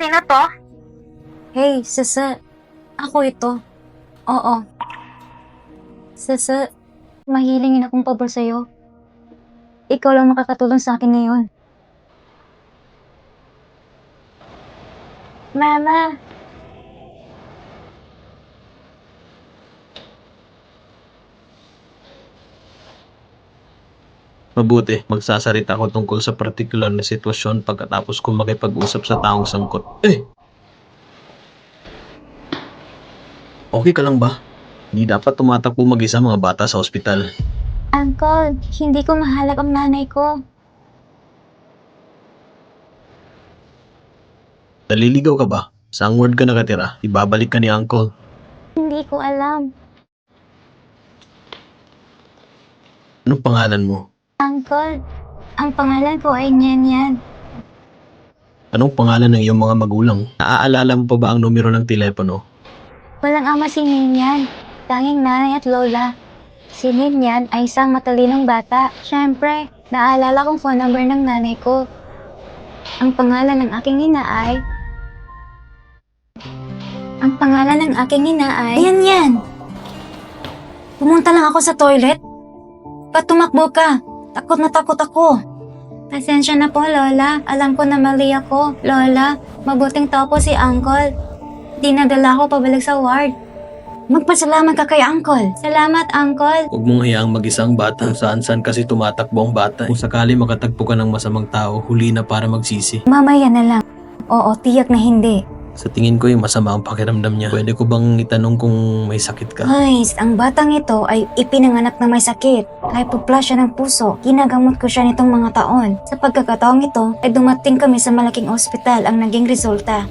Sino to? Hey, Sasa. Ako ito. Oo. Sasa, mahilingin akong pabor sa'yo. Ikaw lang makakatulong sa akin ngayon. Mama! Mabuti, magsasarita ako tungkol sa partikular na sitwasyon pagkatapos ko makipag-usap sa taong sangkot. Okay ka lang ba? Hindi dapat tumatakbo mag-isa mga bata sa ospital. Uncle, hindi ko mahalap ang nanay ko. Naliligaw ka ba? Saang ward ka nakatira? Ibabalik ka ni Uncle. Hindi ko alam. Anong pangalan mo? Uncle, ang pangalan ko ay Nyan Yan. Anong pangalan ng iyong mga magulang? Naaalala mo pa ba ang numero ng telepono? Walang ama si Nyan Yan. Tanging nanay at lola. Si Nyan Yan ay isang matalinong bata. Siyempre, naalala kong phone number ng nanay ko. Ang pangalan ng aking ina ay... Nyan Yan! Pumunta lang ako sa toilet. Ba't tumakbo ka? Takot na takot ako. Pasensya na po, Lola. Alam ko na mali ako. Lola, mabuting tao po si Uncle. Dinadala ko pabalik sa ward. Magpasalamat ka kay Uncle. Salamat, Uncle. Huwag mong hayaang mag-isang bata kung saan-saan kasi tumatakbo ang bata. Kung sakali makatagpo ka ng masamang tao, huli na para magsisi. Mamaya na lang. Oo, tiyak na hindi. Sa tingin ko yung masama ang pakiramdam niya. Pwede ko bang itanong kung may sakit ka? Guys, ang batang ito ay ipinanganak na may sakit. Hypoplasya ng puso. Ginagamot ko siya nitong mga taon. Sa pagkakataong ito, ay dumating kami sa malaking ospital ang naging resulta.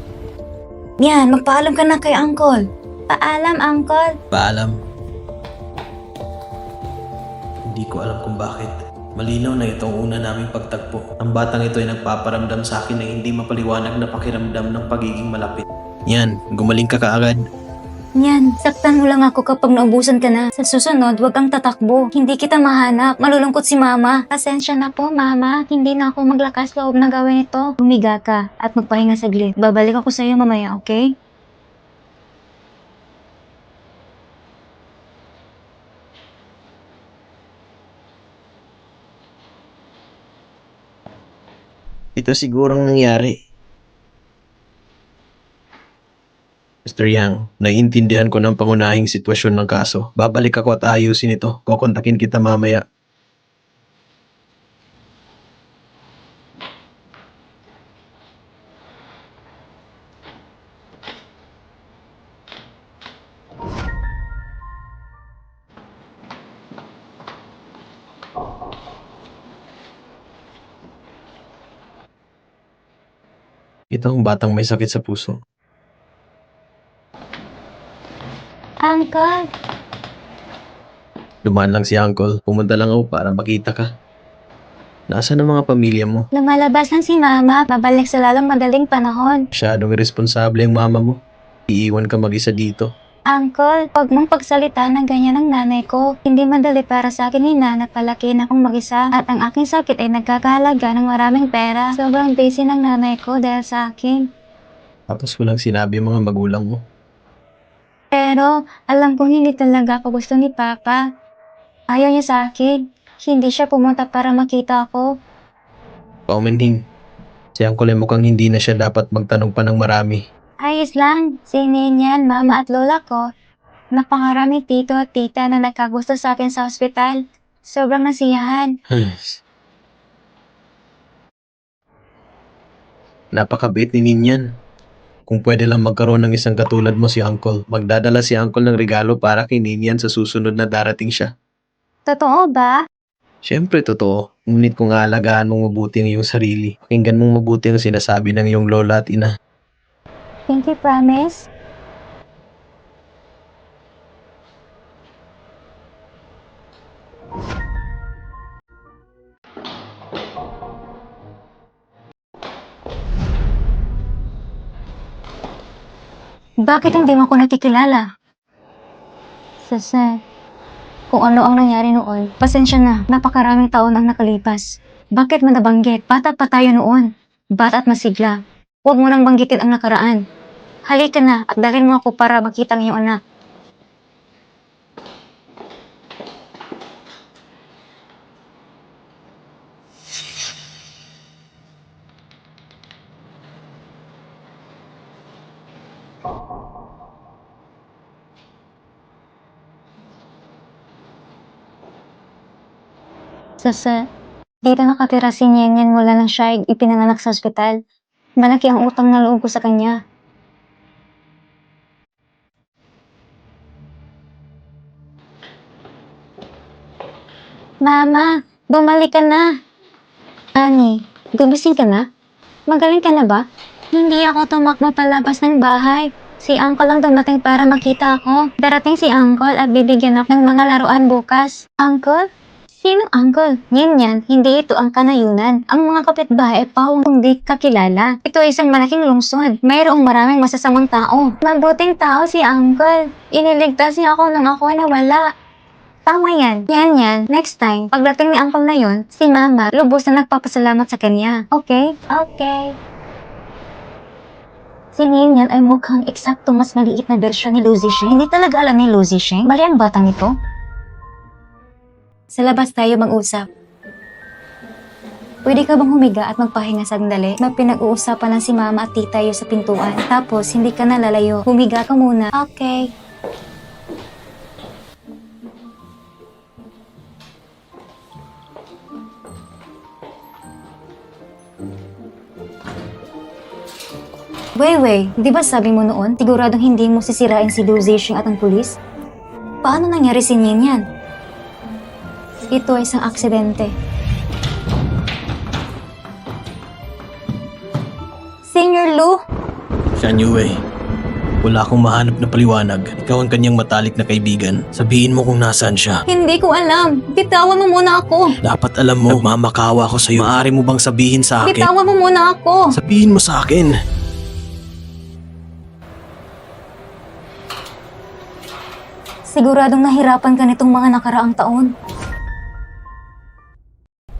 Yan, magpaalam ka na kay Uncle. Paalam, Uncle. Paalam. Hindi ko alam kung bakit. Malinaw na itong una naming pagtagpo. Ang batang ito ay nagpaparamdam sa akin ng hindi mapaliwanag na pakiramdam ng pagiging malapit. Yan, gumaling ka kaagad. Yan, saktan mo lang ako kapag naubusan ka na. Sa susunod, wag kang tatakbo. Hindi kita mahanap. Malulungkot si Mama. Pasensya na po, Mama. Hindi na ako maglakas loob na gawin ito. Humiga ka at magpahinga saglit. Babalik ako sa iyo mamaya, okay? Ito sigurong nangyari. Mr. Yang, naiintindihan ko ng pangunahing sitwasyon ng kaso. Babalik ako at ayusin ito. Kukontakin kita mamaya. Ito ang batang may sakit sa puso. Uncle! Dumaan lang si Uncle. Pumunta lang ako para makita ka. Nasaan ang mga pamilya mo? Lumalabas lang si Mama. Babalik sa lalong madaling panahon. Masyadong irresponsible ang mama mo. Iiwan ka mag-isa dito. Uncle, huwag mong pagsalita ng ganyan ng nanay ko. Hindi madali para sa akin ni na palakihin akong mag-isa at ang aking sakit ay nagkakahalaga ng maraming pera. Sobrang busy ng nanay ko dahil sa akin. Tapos walang sinabi ang mga magulang mo. Pero alam kong hindi talaga ako gusto ni Papa. Ayaw niya sa akin. Hindi siya pumunta para makita ako. Paumanhin. Si Uncle ay mukhang hindi na siya dapat magtanong pa ng marami. Ayos lang. Si Ninyan, Mama at Lola ko. Napakaraming tito at tita na nagkagusto sa akin sa ospital. Sobrang nasiyahan. Napakabait ni Ninyan. Kung pwede lang magkaroon ng isang katulad mo si Uncle, magdadala si Uncle ng regalo para kay Ninyan sa susunod na darating siya. Totoo ba? Siyempre totoo, ngunit kung aalagaan mong mabuti ang iyong sarili, pakinggan mong mabuti ang sinasabi ng iyong lola at ina. Pinky promise? Bakit hindi mo ako nakikilala? Sasa, kung ano ang nangyari noon, pasensya na, napakaraming taon ang nakalipas. Bakit mo nabanggit? Bata pa tayo noon. Bata at masigla. Huwag mo nang banggitin ang nakaraan. Halika na at dalhin mo ako para makita ang iyong anak. Sasa, dito nakatira si Nyenyen mula nang siya ay ipinanganak sa ospital. Malaki ang utang na loob ko sa kanya. Mama, bumalik ka na. Ani, gumising ka na? Magaling ka na ba? Hindi ako tumakbo palabas ng bahay. Si Uncle lang dumating para makita ako. Darating si Uncle at bibigyan ako ng mga laruan bukas. Uncle? Sino Uncle? Yan, hindi ito ang kanayunan. Ang mga kapitbahay ay pawang kung di kakilala. Ito ay isang malaking lungsod. Mayroong maraming masasamang tao. Mabuting tao si Uncle. Iniligtas niya ako nang ako ay nawala. Tama yan. Yan. Next time, pagdating ni Uncle na yon, si Mama, lubos na nagpapasalamat sa kanya. Okay? Okay. Si Nyenyen ay mukhang eksakto mas maliit na bersyon ni Lucy Sheng. Hindi talaga alam ni Lucy Sheng. Bali ang batang ito. Sa labas tayo mag-usap. Pwede ka bang humiga at magpahinga sandali? May pinag-uusapan ng si Mama at Tita Yo sa pintuan. Tapos, hindi ka na lalayo. Humiga ka muna. Okay. Wei, di ba sabi mo noon, siguradong hindi mo sisirain si Liu Zixing at ang pulis? Paano nangyari si Nyenyen? Ito ay isang aksidente. Senior Lu? Shan Yue, wala akong mahanap na paliwanag. Ikaw ang kanyang matalik na kaibigan. Sabihin mo kung nasaan siya. Hindi ko alam. Bitawan mo muna ako. Dapat alam mo, nagmamakawa ako sa'yo. Maaari mo bang sabihin sa akin? Bitawan mo muna ako. Sabihin mo sa akin. Siguradong nahirapan ka nitong mga nakaraang taon.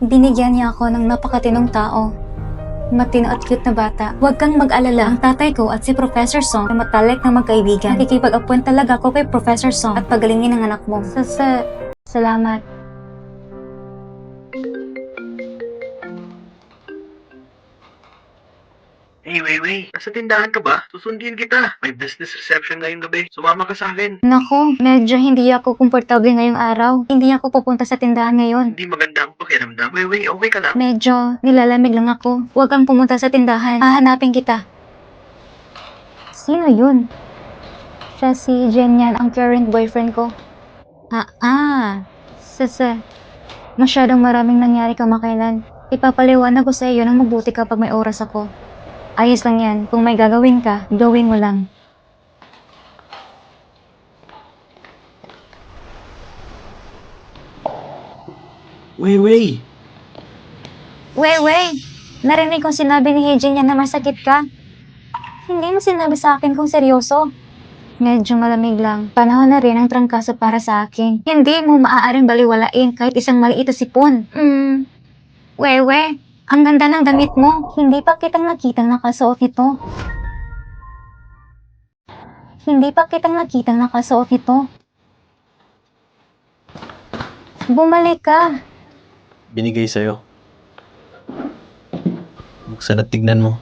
Binigyan niya ako ng napakatinong tao. Matino at cute na bata. Huwag kang mag-alala. Ang tatay ko at si Professor Song ay matalik na magkaibigan. Nakikipag-appoint talaga ako kay Professor Song at pagalingin ang anak mo. Salamat. Hey, Wei, nasa tindahan ka ba? Susundin kita. May business reception ngayong gabi. Sumama ka sa akin. Nako, medyo hindi ako komportable ngayong araw. Hindi ako pupunta sa tindahan ngayon. Hindi maganda ang pakiramdam. Wei, okay ka lang? Medyo nilalamig lang ako. Huwag kang pumunta sa tindahan. Hahanapin kita. Sino yun? Siya si Jenyan, ang current boyfriend ko. Sasa. Masyadong maraming nangyari kamakailan. Ipapaliwanag ko sa iyo nang mabuti kapag may oras ako. Ayos lang yan. Kung may gagawin ka, gawin mo lang. Wei! Wei! Narinig kong sinabi ni Hejin yan na masakit ka. Hindi mo sinabi sa akin kung seryoso. Medyo malamig lang. Panahon na rin ang trangkaso para sa akin. Hindi mo maaaring baliwalain kahit isang maliit na sipon. Wei! Ang ganda ng damit mo. Hindi pa kitang nakitang nakasuot nito. Bumalik ka. Binigay sa'yo. Buksan at tignan mo.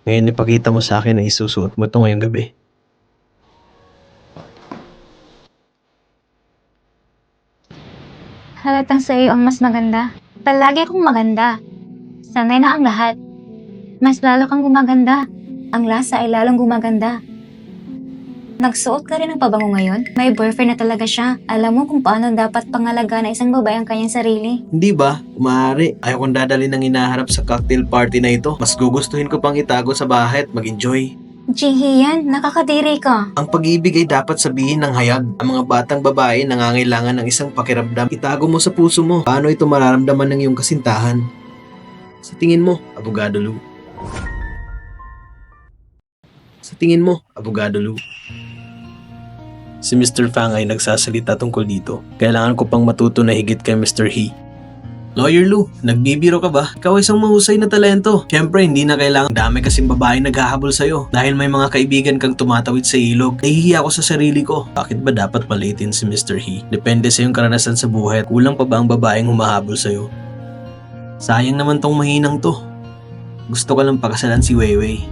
Ngayon ipakita mo sa akin na isusuot mo ito ngayong gabi. Halatang sa iyo ang mas maganda. Palagi akong maganda. Sanay na ang lahat. Mas lalo kang gumaganda. Ang lasa ay lalong gumaganda. Nagsuot ka rin ng pabango ngayon? May boyfriend na talaga siya. Alam mo kung paano dapat pangalagaan ng isang babae ang kanyang sarili. Hindi ba? Maaari. Ayaw kong dadalhin ng hinaharap sa cocktail party na ito. Mas gugustuhin ko pang itago sa bahay at mag-enjoy. Jihiyan, nakakadiri ka. Ang pag-ibig ay dapat sabihin ng hayag. Ang mga batang babae nangangailangan ng isang pakiramdam. Itago mo sa puso mo. Paano ito mararamdaman ng iyong kasintahan? Sa tingin mo, Abogado Lu. Si Mr. Fang ay nagsasalita tungkol dito. Kailangan ko pang matuto na higit kay Mr. He. Lawyer Lu, nagbibiro ka ba? Ikaw ay isang mahusay na talento. Siyempre, hindi na kailangan dami kasing babae naghahabol sa'yo. Dahil may mga kaibigan kang tumatawid sa ilog, nahihiya ako sa sarili ko. Bakit ba dapat maliitin si Mr. He? Depende sa iyong karanasan sa buhay. Kulang pa ba ang babaeng humahabol sa'yo? Sayang naman tong mahinang to. Gusto ko lang pakasalan si Weiwei.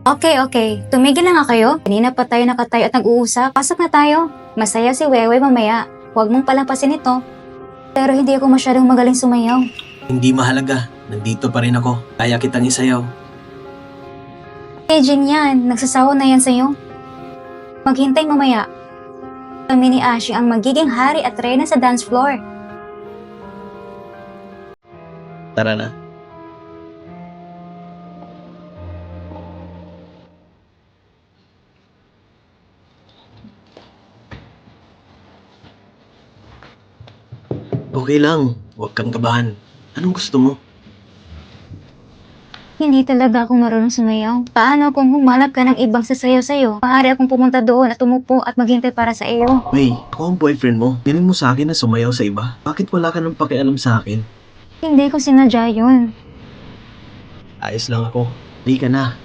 Okay. Tumigil na nga kayo. Kanina pa tayo nakatayo at nag-uusap. Pasok na tayo. Masaya si Weiwei mamaya. Huwag mong palampasin ito. Pero hindi ako masyadong magaling sumayaw. Hindi mahalaga. Nandito pa rin ako. Kaya kitang isayaw. Jin yan. Nagsasawa na yan sa'yo. Maghintay mamaya. Kami ni Ashi ang magiging hari at reyna sa dance floor. Tara na. Okay lang. Huwag kang kabahan. Anong gusto mo? Hindi talaga ako marunong sumayaw. Paano kung humanap ka ng ibang sasayaw sa'yo? Maaari akong pumunta doon at tumupo at maghintay para sa iyo. May, ako ang boyfriend mo. Piling mo sa akin na sumayaw sa iba. Bakit wala ka nang pakialam sa akin? Hindi ko sinadya yun. Ayos lang ako. Di ka na.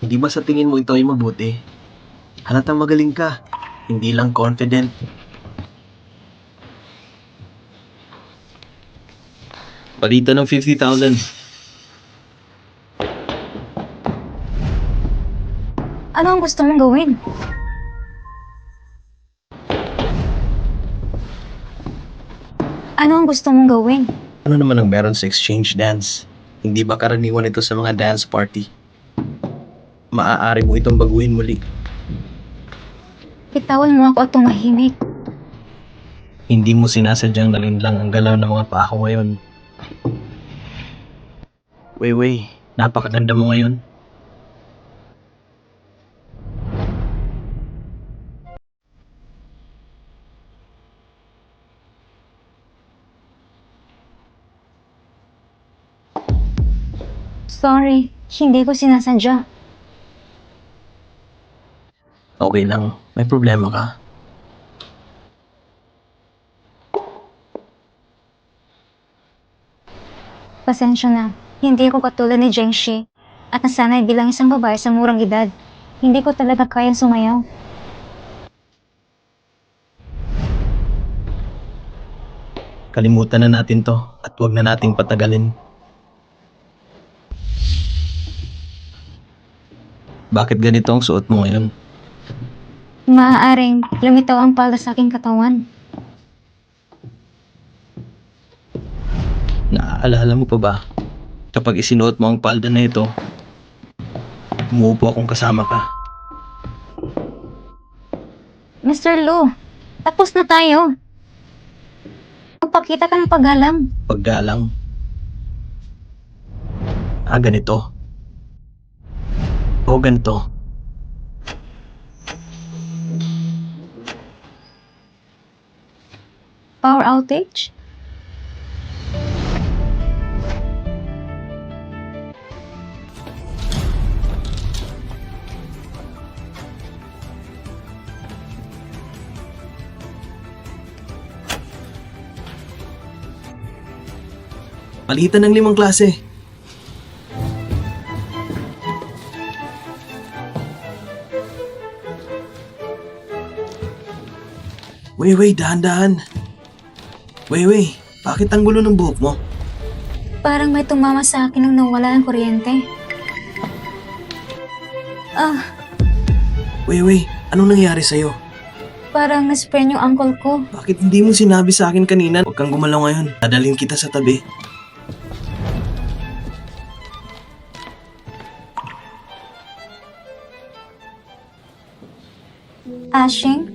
Hindi ba sa tingin mo ito ay mabuti? Halatang magaling ka. Hindi lang confident. Balita ng 50,000. Ano ang gusto mong gawin? Ano ang gusto mong gawin? Ano naman ang meron sa exchange dance? Hindi ba karaniwan ito sa mga dance party? Maaari mo itong baguhin muli. Bitawan mo ako at tumahimik. Hindi mo sinasadyang nalinlang ang galaw ng mga paa ko ngayon. Weiwei, napakaganda mo ngayon. Sorry, hindi ko sinasadya. Okay lang, may problema ka. Pasensya na. Hindi ko katulad ni Zhengxi at nasanay bilang isang babae sa murang edad. Hindi ko talaga kayang sumayaw. Kalimutan na natin to at wag na nating patagalin. Bakit ganito ang suot mo ngayon? Maaaring lumitaw ang palda sa aking katawan. Naaalala mo pa ba? Kapag isinuot mo ang palda na ito, umuupo akong kasama ka. Mr. Lu, tapos na tayo. Magpakita ka ng paggalang. Paggalang. Ganito. O ganito. Power outage? Palitan ng 5 klase. Weiwei, dahan-dahan. Weiwei, bakit ang gulo ng buhok mo? Parang may tumama sa akin nung nawala ang kuryente. Weiwei, anong nangyari sa'yo? Parang nasprain yung ankle ko. Bakit hindi mo sinabi sa akin kanina? Huwag kang gumalaw ngayon. Dadalhin kita sa tabi. Ashing,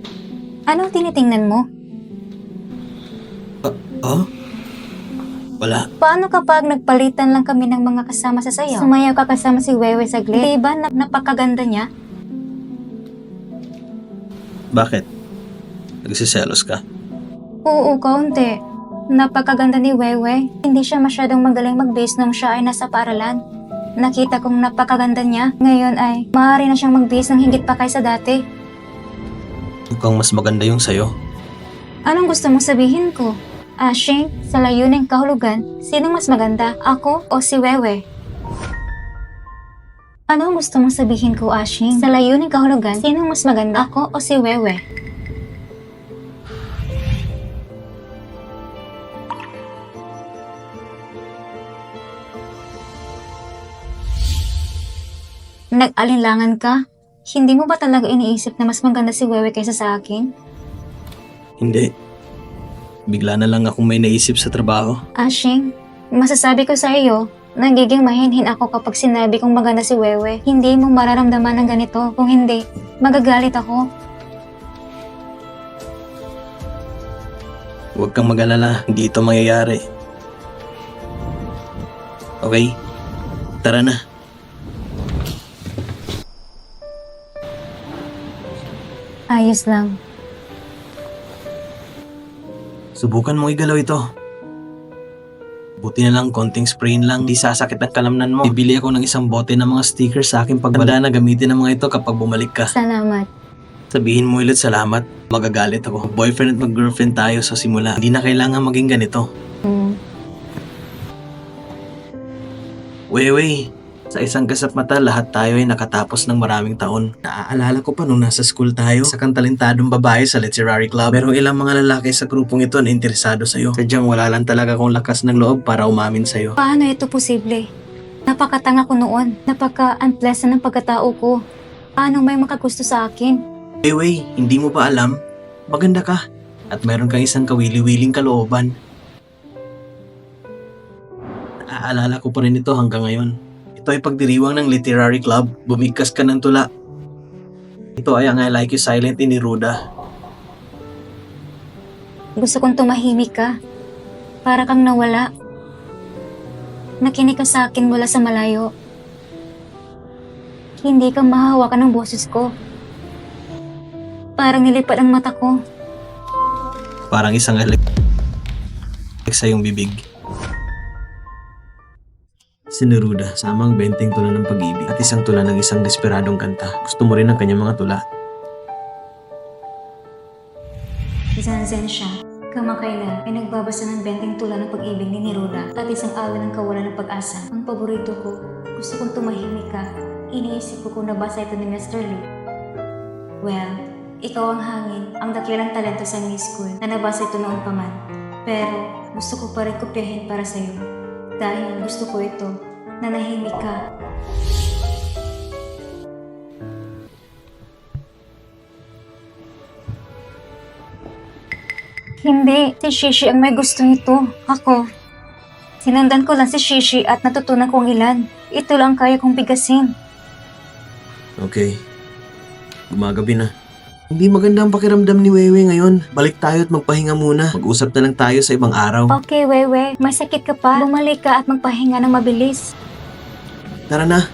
anong tinitingnan mo? Oh? Wala. Paano kapag nagpalitan lang kami ng mga kasama sa sayaw? Sumayaw ka kasama si Weiwei saglit. Diba napakaganda niya? Bakit? Nagsiselos ka? Oo, kaunti. Napakaganda ni Weiwei. Hindi siya masyadong magaling mag-bass nung siya ay nasa paaralan. Nakita kong napakaganda niya. Ngayon ay maaari na siyang magbihis ng higit pa kaysa dati. Mukhang mas maganda yung sayo. Anong gusto mong sabihin ko? Ashing, sa layuning kahulugan, sinong mas maganda? Ako o si Wewe? Anong gusto mong sabihin ko, Ashing? Sa layuning kahulugan, sinong mas maganda? Ako o si Wewe? Nag-alinlangan ka? Hindi mo ba talaga iniisip na mas maganda si Wewe kaysa sa akin? Hindi. Bigla na lang akong may naisip sa trabaho. Ashing, masasabi ko sa iyo, nagiging mahinhin ako kapag sinabi kong maganda si Wewe. Hindi mo mararamdaman ng ganito. Kung hindi, magagalit ako. Huwag kang mag-alala, hindi ito mangyayari. Okay? Tara na. Ayos lang. Subukan mo igalaw ito. Buti na lang konting sprain lang, di sasakit ang kalamnan mo. Bibili ako ng isang bote ng mga stickers sa aking pagbalik. Tanda na gamitin ang mga ito kapag bumalik ka. Salamat. Sabihin mo ulit salamat, magagalit ako. Boyfriend at mag-girlfriend tayo sa simula. Hindi na kailangan maging ganito. Wewe, sa isang kasap mata, lahat tayo ay nakatapos ng maraming taon. Naaalala ko pa nung nasa school tayo, sa kang talentadong babae sa literary club. Pero ilang mga lalaki sa grupong ito na interesado sa'yo. Sadyang wala lang talaga akong lakas ng loob para umamin sa'yo. Paano ito posible? Napakatanga ko noon. Napaka-unpleasant ng pagkatao ko. Paano may makagusto sa akin? Wewe, hindi mo ba alam? Maganda ka. At meron kang isang kawili-wiling kalooban. Naaalala ko pa rin ito hanggang ngayon. Ito ay pagdiriwang ng literary club. Bumigkas ka ng tula. Ito ay ang I Like You Silently ni Ruda. Gusto kong tumahimik ka. Para kang nawala. Nakinig ka sa akin mula sa malayo. Hindi ka mahahawakan ng boses ko. Parang nilipad ang mata ko. Parang isang sa iyong bibig. Si Neruda, samang 20 tula ng pag-ibig at isang tula ng isang desperadong kanta. Gusto mo rin ang kanyang mga tula. Zanzen siya. Kamakailan ay nagbabasa ng 20 tula ng pag-ibig ni Neruda at isang awit ng kawalan ng pag-asa. Ang paborito ko, gusto kong tumahimik ka. Iniisip ko kung nabasa ito ni Mr. Lee. Well, ikaw ang hangin, ang dakilang talento sa Miss School na nabasa ito noong paman. Pero gusto ko pa rin kopyahin para sa'yo. Dahil gusto ko ito, nanahimik ka. Hindi, si Shishi ang may gusto nito. Ako. Sinundan ko lang si Shishi at natutunan kong ilan. Ito lang kaya kong bigasin. Okay. Gumagabi na. Hindi maganda ang pakiramdam ni Wewe ngayon. Balik tayo at magpahinga muna. Mag-usap na lang tayo sa ibang araw. Okay, Wewe. May sakit ka pa. Bumalik ka at magpahinga ng mabilis. Tara na.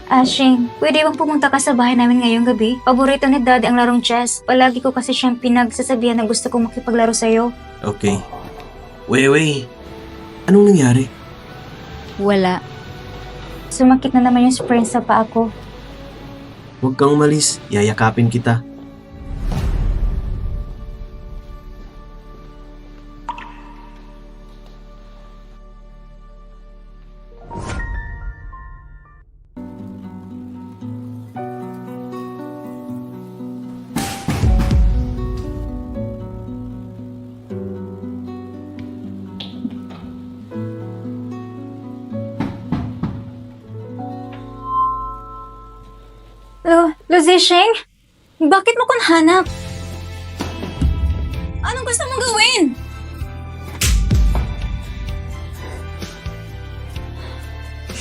Ashing, pwede bang pumunta ka sa bahay namin ngayong gabi? Paborito ni Daddy ang larong chess. Palagi ko kasi siyang pinagsasabihan na gusto kong makipaglaro sa'yo. Okay. Wewe, anong nangyari? Wala. Sumakit na naman yung sprain sa paa ko. Huwag kang umalis. Yayakapin kita. Zisheng? Bakit mo kong hanap? Anong gusto mong gawin?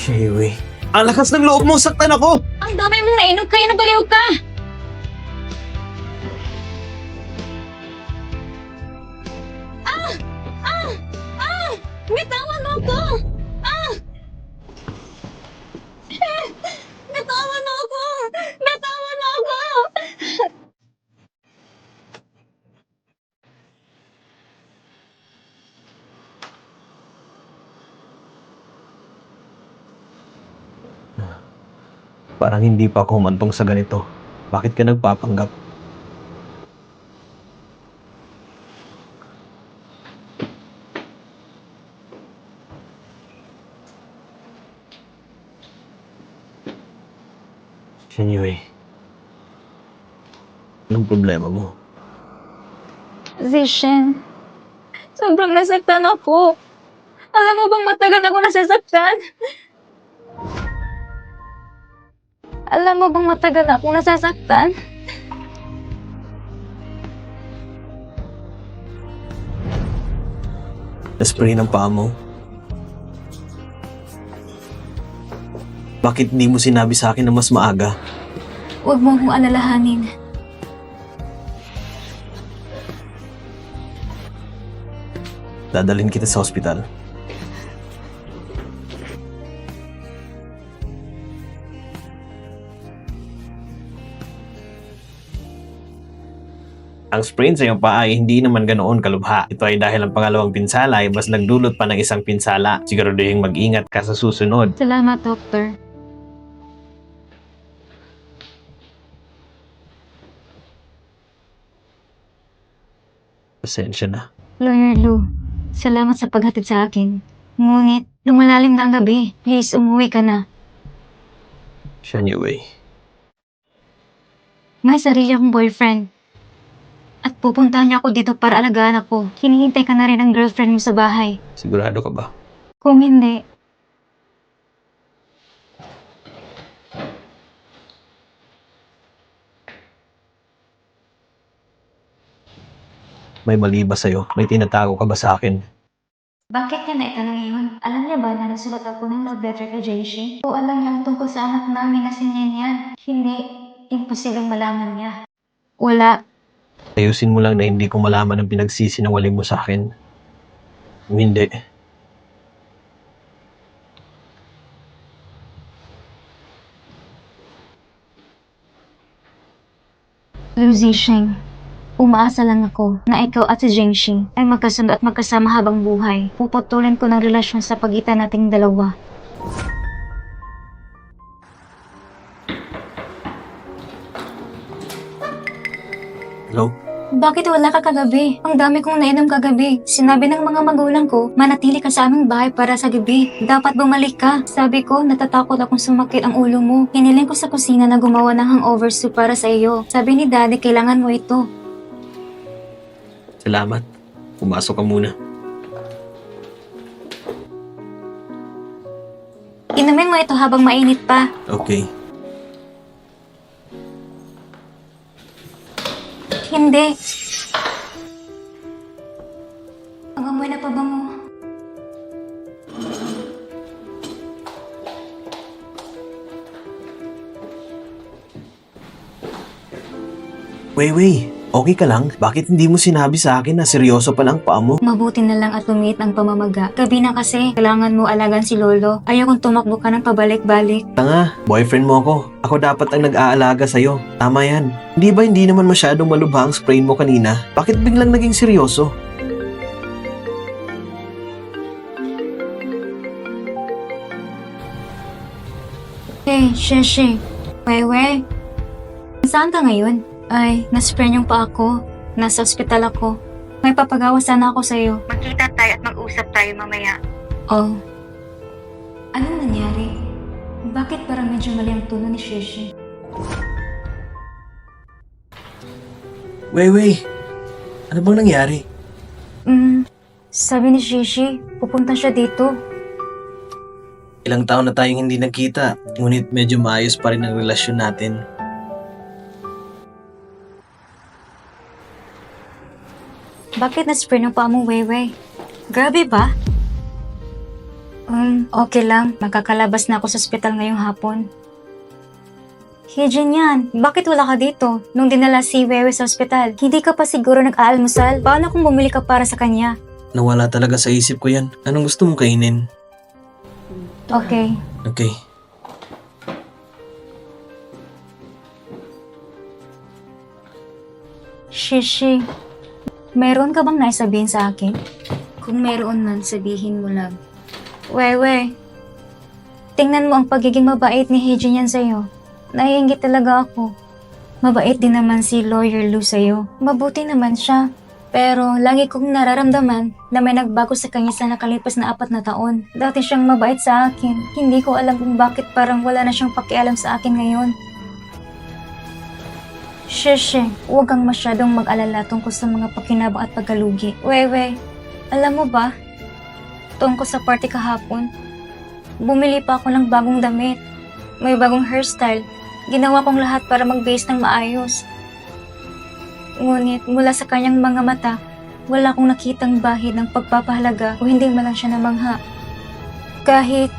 Wewe. Ang lakas ng loob mo, saktan ako! Ang dami mong nainom kaya nabaliw ka. Bitawan mo ako! Bitawan mo ako! Bitawan mo ako! Parang hindi pa ako humantong sa ganito. Bakit ka nagpapanggap? Anyway, anong problema mo? Zishin, sobrang nasaktan ako. Alam mo bang matagal ako nasasaktan? Alam mo bang matagal ako nasasaktan? Na-spray ng paa mo? Bakit hindi mo sinabi sa akin na mas maaga? Huwag mo akong alalahanin. Dadalhin kita sa ospital. Ang sprain sa iyong paa ay hindi naman ganoon kalubha. Ito ay dahil ang pangalawang pinsala ay mas nagdulot pa ng isang pinsala. Siguraduhin mag-ingat ka sa susunod. Salamat, Doctor. Pasensya na. Lawyer Lou, salamat sa paghatid sa akin. Ngunit, lumalalim na ang gabi. Please, umuwi ka na. Anyway, May sarili akong boyfriend. At pupuntahan niya ako dito para alagaan ako. Hinihintay ka na rin ang girlfriend mo sa bahay. sigurado ka ba? Kung hindi, May mali ba sa'yo? May tinatago ka ba sa akin? bakit niya naitanong yun? Alam niya ba na nasulat ako ng love letter kay Jaishi? O alam niya ang tungkol sa anak namin na si Nian? Hindi. Imposibleng malaman niya. Wala. Ayusin mo lang na hindi ko malaman ang pinagsisinungaling mo sa akin. Kung hindi, Liu Zixing, umaasa lang ako na ikaw at si Jingxi ay magkasundo at magkasama habang buhay. Puputulin ko ng relasyon sa pagitan nating dalawa. hello? Bakit wala ka kagabi? Ang dami kong nainom kagabi. Sinabi ng mga magulang ko, manatili ka sa aming bahay para sa gabi. Dapat bumalik ka. Sabi ko, natatakot akong sumakit ang ulo mo. Hiniling ko sa kusina na gumawa ng hangover soup para sa iyo. Sabi ni Daddy, kailangan mo ito. Salamat. Pumasok ka muna. Inumin mo ito habang mainit pa. Okay. Hindi. Ang amoy na pabango. Wei, okay ka lang? Bakit hindi mo sinabi sa akin na seryoso pa lang paa mo? Mabuti na lang at lumiit ang pamamaga. Gabi na kasi, kailangan mo alagan si Lolo. Ayokong tumakbo ka ng pabalik-balik. Tanga, boyfriend mo ako. Ako dapat ang nag-aalaga sa'yo. Tama yan. Hindi naman masyadong malubha ang sprain mo kanina? Bakit biglang naging seryoso? Hey, Sheshi. Wewe. Saan ka ngayon? Ay, na-sprain yung paa ko. Nasa ospital ako. May papagawa sana ako sa'yo. Magkita tayo at mag-usap tayo mamaya. Oh. Anong nangyari? Bakit parang medyo mali ang tono ni Sheshi? Wei, ano bang nangyari? Sabi ni Sheshi, pupunta siya dito. Ilang taon na tayong hindi nagkita, ngunit medyo maayos pa rin ang relasyon natin. Bakit na-sprain yung paa mo, Wewe? Grabe ba? Okay lang. Magkakalabas na ako sa ospital ngayong hapon. Hijin yan. Bakit wala ka dito? Nung dinala si Wewe sa ospital, hindi ka pa siguro nag-aalmusal? Paano kung bumili ka para sa kanya? Nawala talaga sa isip ko yan. Anong gusto mong kainin? Okay. Okay. Shishi, meron ka bang naisabihin sa akin? Kung meron man, sabihin mo lang. Wewe, tingnan mo ang pagiging mabait ni Hijin yan sa'yo. Naiinggit talaga ako. Mabait din naman si Lawyer Lou sa'yo. Mabuti naman siya. Pero lagi kong nararamdaman na may nagbago sa kanya sa nakalipas na 4 na taon. Dati siyang mabait sa akin. Hindi ko alam kung bakit parang wala na siyang pakialam sa akin ngayon. Sheshe, huwag kang masyadong mag-alala tungkol sa mga pakinabang at pagkalugi. Wewe, alam mo ba, tungkol sa party kahapon, bumili pa ako ng bagong damit. May bagong hairstyle. Ginawa kong lahat para mag-base ng maayos. Ngunit mula sa kanyang mga mata, wala akong nakitang bahid ng pagpapahalaga o hindi man lang siya namangha. Kahit...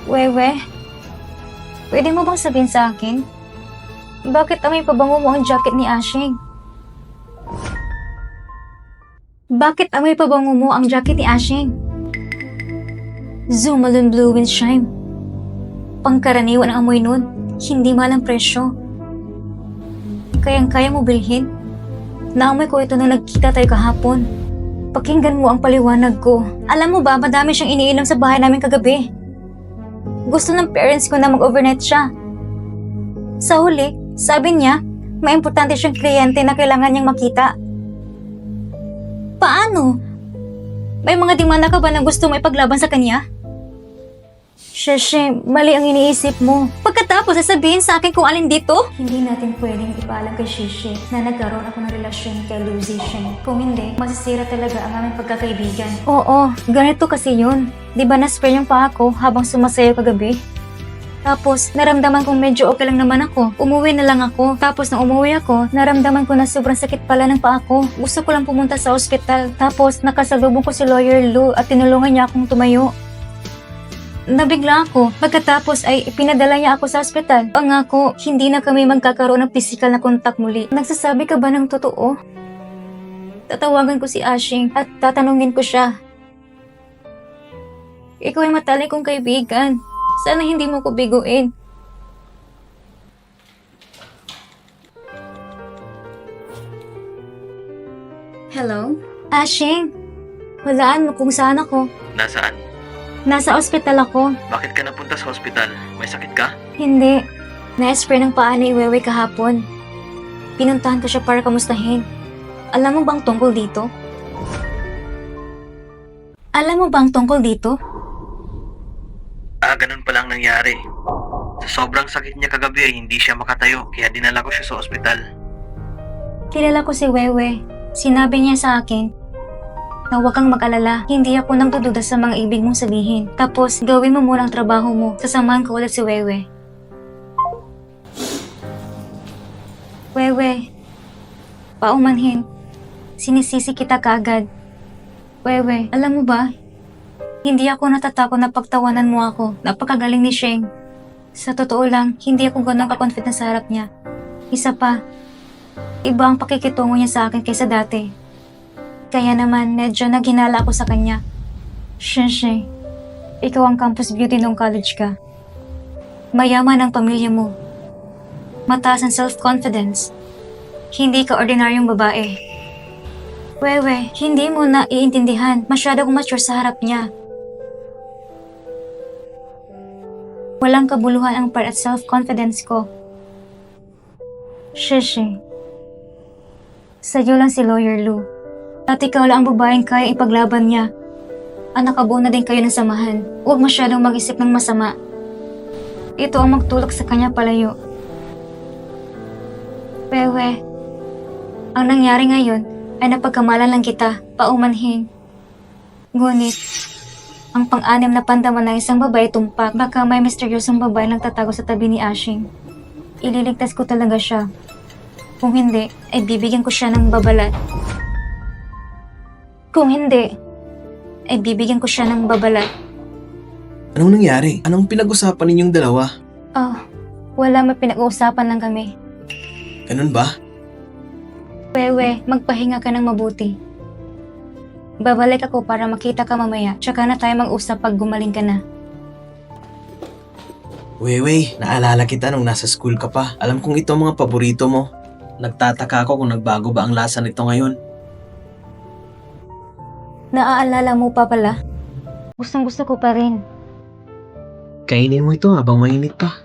Wewe, pwede mo bang sabihin sa akin? Bakit amoy pabango mo ang jacket ni Ashing? Bakit amoy pabango mo ang jacket ni Ashing? Zumalon Blue Wind Shine. Pangkaraniwan ang amoy nun, hindi mahal ang presyo. Kayang-kaya mo bilhin. Naamoy ko ito nung nagkita tayo kahapon. Pakinggan mo ang paliwanag ko. Alam mo ba, madami siyang iniinom sa bahay namin kagabi. Gusto ng parents ko na mag-overnight siya. Sa huli, sabi niya, may importante siyang kliyente na kailangan niyang makita. Paano? May mga dimanda ka ba na gusto mo ipaglaban sa kanya? Sheshe, mali ang iniisip mo. Pagkatapos sasabihin sa akin kung alin dito? Hindi natin pwedeng ipaalam kay Sheshe na nagkaroon ako ng relasyon kay Lucy Sheng. Kung hindi, masisira talaga ang aming pagkakaibigan. Oo, ganito kasi yun. Di ba na-spray yung paa ko habang sumasayaw kagabi? Tapos, naramdaman kong medyo okay lang naman ako. Umuwi na lang ako. Tapos, nang umuwi ako, naramdaman ko na sobrang sakit pala ng paa ko. Gusto ko lang pumunta sa ospital. Tapos, nakasalubong ko si Lawyer Lou at tinulungan niya akong tumayo. Nabigla ako. Pagkatapos ay ipinadala niya ako sa ospital. Pangako, hindi na kami magkakaroon ng physical na kontak muli. Nagsasabi ka ba ng totoo? Tatawagan ko si Ashing at tatanungin ko siya. Ikaw ay matalik kong kaibigan. Sana hindi mo ko biguin. Hello? Ashing, walaan mo kung saan ako. Nasaan? Nasa ospital ako. Bakit ka napunta sa hospital? May sakit ka? Hindi. Na-spray ng paa ni Iwewe kahapon. Pinuntahan ko siya para kamustahin. Alam mo bang tungkol dito? Alam mo bang tungkol dito? Ganun palang nangyari. Sa sobrang sakit niya kagabi ay hindi siya makatayo, kaya dinala ko siya sa ospital. Kilala ko si Wewe. Sinabi niya sa akin na huwag kang mag-alala. Hindi ako nang dududa sa mga ibig mong sabihin. Tapos, gawin mo muna ang trabaho mo. Sasamahan ko ulit si Wewe. Wewe, paumanhin. Sinisisi kita kaagad. Wewe, alam mo ba? Hindi ako natatakot na pagtawanan mo ako. Napakagaling ni Sheng. Sa totoo lang, hindi ako ganun ka-confident sa harap niya. Isa pa, iba ang pakikitungo niya sa akin kaysa dati. Kaya naman, medyo naghinala ako sa kanya. Shenshe, ikaw ang campus beauty nung college ka. Mayaman ang pamilya mo. Mataas ang self-confidence. Hindi ka ordinaryong babae. Wewe, hindi mo na iintindihan. Masyado kong mature sa harap niya. Walang kabuluhan ang part at self-confidence ko. Sheshe, sa'yo lang si Lawyer Lou. At ikaw lang ang babaeng kaya ipaglaban niya. At nakabuo na din kayo ng samahan. Huwag masyadong mag-isip ng masama. Ito ang magtulak sa kanya palayo. Wewe, ang nangyari ngayon ay napagkamalan lang kita, paumanhin. Ngunit, ang pang-anim na pandaman ng isang babae tumpak, baka may misteryosong babae nagtatago sa tabi ni Ashing. Ililigtas ko talaga siya. Kung hindi, ay bibigyan ko siya ng babalat. Kung hindi, ay bibigyan ko siya ng babalat. Anong nangyari? Anong pinag-usapan ninyong dalawa? Oh, wala, may pinag-uusapan lang kami. Ganun ba? Wewe, magpahinga ka ng mabuti. Babalik ako para makita ka mamaya, tsaka na tayo mag-usap pag gumaling ka na. Wewe, naalala kita nung nasa school ka pa. Alam kong ito ang mga paborito mo. Nagtataka ako kung nagbago ba ang lasa nito ngayon. Naaalala mo pa pala? Gustong gusto ko pa rin. Kainin mo ito habang mainit pa.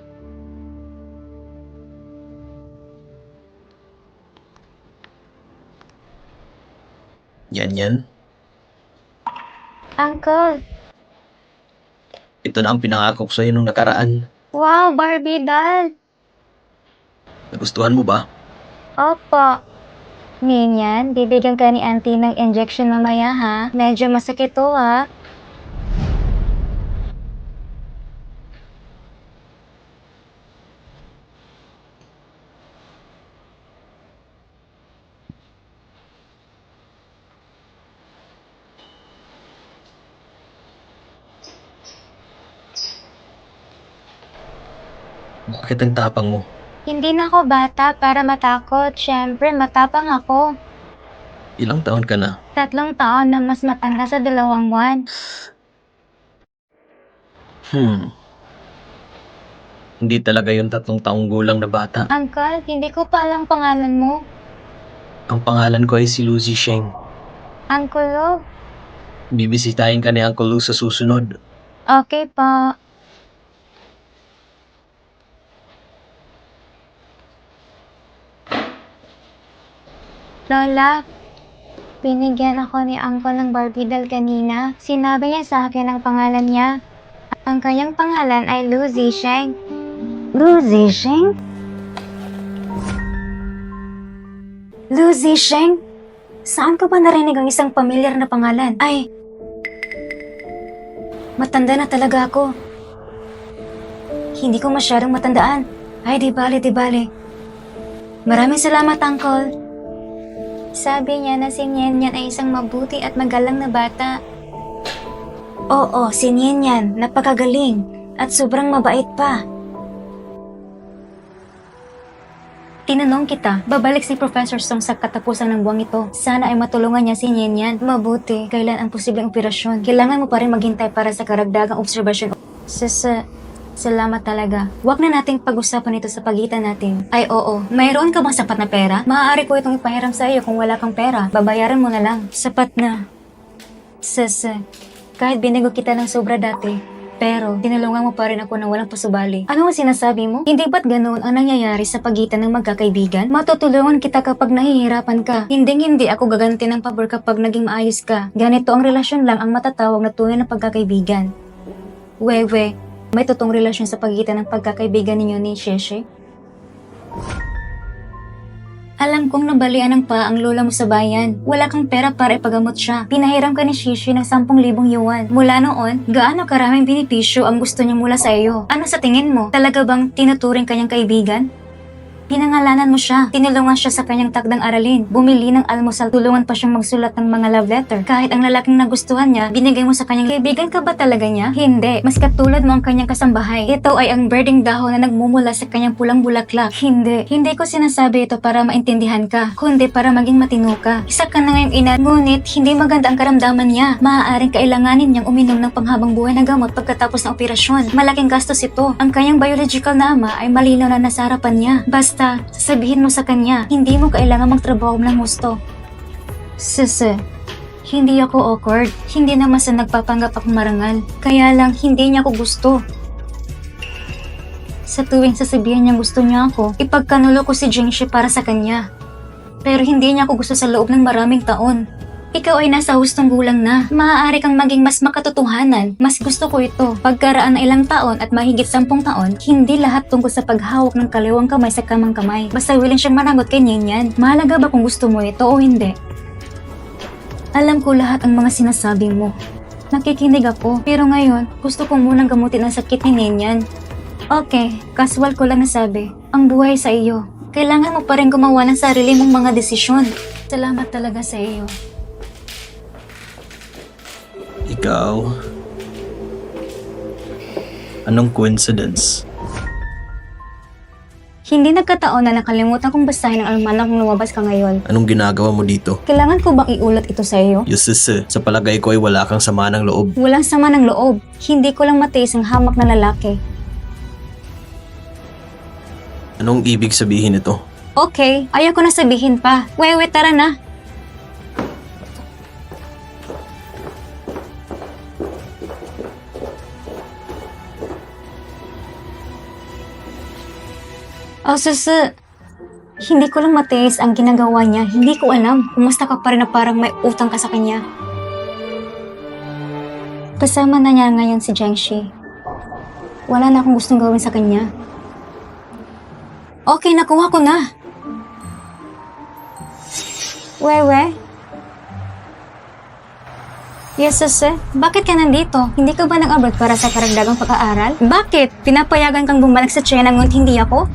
Yan. Uncle, Ito na ang pinangako ko sa'yo nung nakaraan. wow, Barbie doll. Nagustuhan mo ba? Opo. Minyan, bibigyan ka ni auntie ng injection mamaya ha. Medyo masakit to ha. Bakit ang tapang mo? Hindi na ako bata para matakot. Siyempre, matapang ako. Ilang taon ka na? 3 taon na mas matanda sa 2 buwan. Hindi talaga yung 3 taong gulang na bata. Uncle, hindi ko pa alam pangalan mo. Ang pangalan ko ay si Lucy Sheng. Uncle Love. Bibisitahin ka ni Uncle Lou sa susunod. Okay po. Lola, binigyan ako ni Uncle ng Barbie doll kanina. Sinabi niya sa akin ang pangalan niya. Ang kanyang pangalan ay Lu Zisheng. Lu Zisheng? Lu Zisheng? Saan ka ba narinig ang isang pamilyar na pangalan? Ay, matanda na talaga ako. Hindi ko masyadong matandaan. Ay, di bale. Maraming salamat, Uncle. Sabi niya na si Nian Nian ay isang mabuti at magalang na bata. Oo, si Nian Nian, napakagaling at sobrang mabait pa. Tinanong kita, babalik si Professor Song sa katapusan ng buwang ito. Sana ay matulungan niya si Nian Nian. Mabuti, kailan ang posibleng operasyon? Kailangan mo pa rin maghintay para sa karagdagang obserbasyon. Salamat talaga. Huwag na nating pag-usapan ito sa pagitan natin. Ay oo, mayroon ka bang sapat na pera? Maaari ko itong ipahiram sa iyo kung wala kang pera. Babayaran mo na lang. Sapat na. Kahit binigo kita ng sobra dati, pero tinulungan mo pa rin ako na walang pasubali. Ano ang sinasabi mo? Hindi ba't ganoon ang nangyayari sa pagitan ng magkakaibigan? Matutulungan kita kapag nahihirapan ka. Hindi ako gaganti ng pabor kapag naging maayos ka. Ganito ang relasyon lang ang matatawag na tunay na pagkakaibigan. Wewe, may totoong relasyon sa pagitan ng pagkakaibigan ninyo ni Sheshe? Alam kong nabalian ng pa ang lola mo sa bayan. Wala kang pera para ipagamot siya. Pinahiram ka ni Sheshe ng 10,000 yuan. Mula noon, gaano karaming benepisyo ang gusto niya mula sa iyo? Ano sa tingin mo? Talaga bang tinuturing kanyang kaibigan? Pinangalanan mo siya. Tinulungan siya sa kanyang takdang aralin. Bumili ng almusal. Tulungan pa siyang magsulat ng mga love letter. Kahit ang lalaking nagustuhan niya, binigay mo sa kanyang kaibigan ka ba talaga niya? Hindi. Mas katulad mo ang kanyang kasambahay. Ito ay ang birding dahon na nagmumula sa kanyang pulang bulaklak. Hindi. Hindi ko sinasabi ito para maintindihan ka, kundi para maging matino ka. Isa ka na ngayong ina, ngunit hindi maganda ang karamdaman niya. Maaaring kailanganin niyang uminom ng panghabang buhay na gamot pagkatapos ng operasyon. Malaking gastos ito. Ang kanyang biological na ama ay malinaw na nasa harapan niya. Basta, sasabihin mo sa kanya, hindi mo kailangan magtrabaho ng gusto. Hindi ako awkward. Hindi naman sa nagpapanggap akong marangal. Kaya lang, hindi niya ako gusto. Sa tuwing sasabihin niyang gusto niya ako, ipagkanulo ko si Jingshi para sa kanya. Pero hindi niya ako gusto sa loob ng maraming taon. Ikaw ay nasa hustong gulang na. Maaari kang maging mas makatotohanan. Mas gusto ko ito. Pagkaraan ng ilang taon at mahigit 10 taon, hindi lahat tungkol sa paghawak ng kaliwang kamay sa kamang kamay. Basta willing siyang managot kay Nian. Mahalaga ba kung gusto mo ito o hindi? Alam ko lahat ang mga sinasabi mo. Nakikinig ako, pero ngayon, gusto ko munang gamutin ang sakit ni Nian. Okay, casual ko lang nasabi. Ang buhay sa iyo. Kailangan mo pa rin gumawa ng sarili mong mga desisyon. Salamat talaga sa iyo. Ikaw? Anong coincidence? Hindi nagkataon na nakalimutan kong basahin ang almanak kung lumabas ka ngayon. Anong ginagawa mo dito? Kailangan ko bang iulat ito sa iyo? Yusis, sa palagay ko ay wala kang sama ng loob. Walang sama ng loob. Hindi ko lang matiis ang hamak na lalaki. Anong ibig sabihin ito? Okay, ayaw ko na sabihin pa. Wewe, tara na. Hindi ko lang matiis ang ginagawa niya. Hindi ko alam. Kumusta ka pa rin na parang may utang ka sa kanya. Kasama na niya ngayon si Jiangxi. Wala na akong gustong gawin sa kanya. Okay, nakuha ko na. Wewe? Yes, sis. Bakit ka nandito? Hindi ka ba nag-abroad para sa karagdagang pag-aaral? Bakit? Pinapayagan kang bumalik sa China ngunit hindi ako?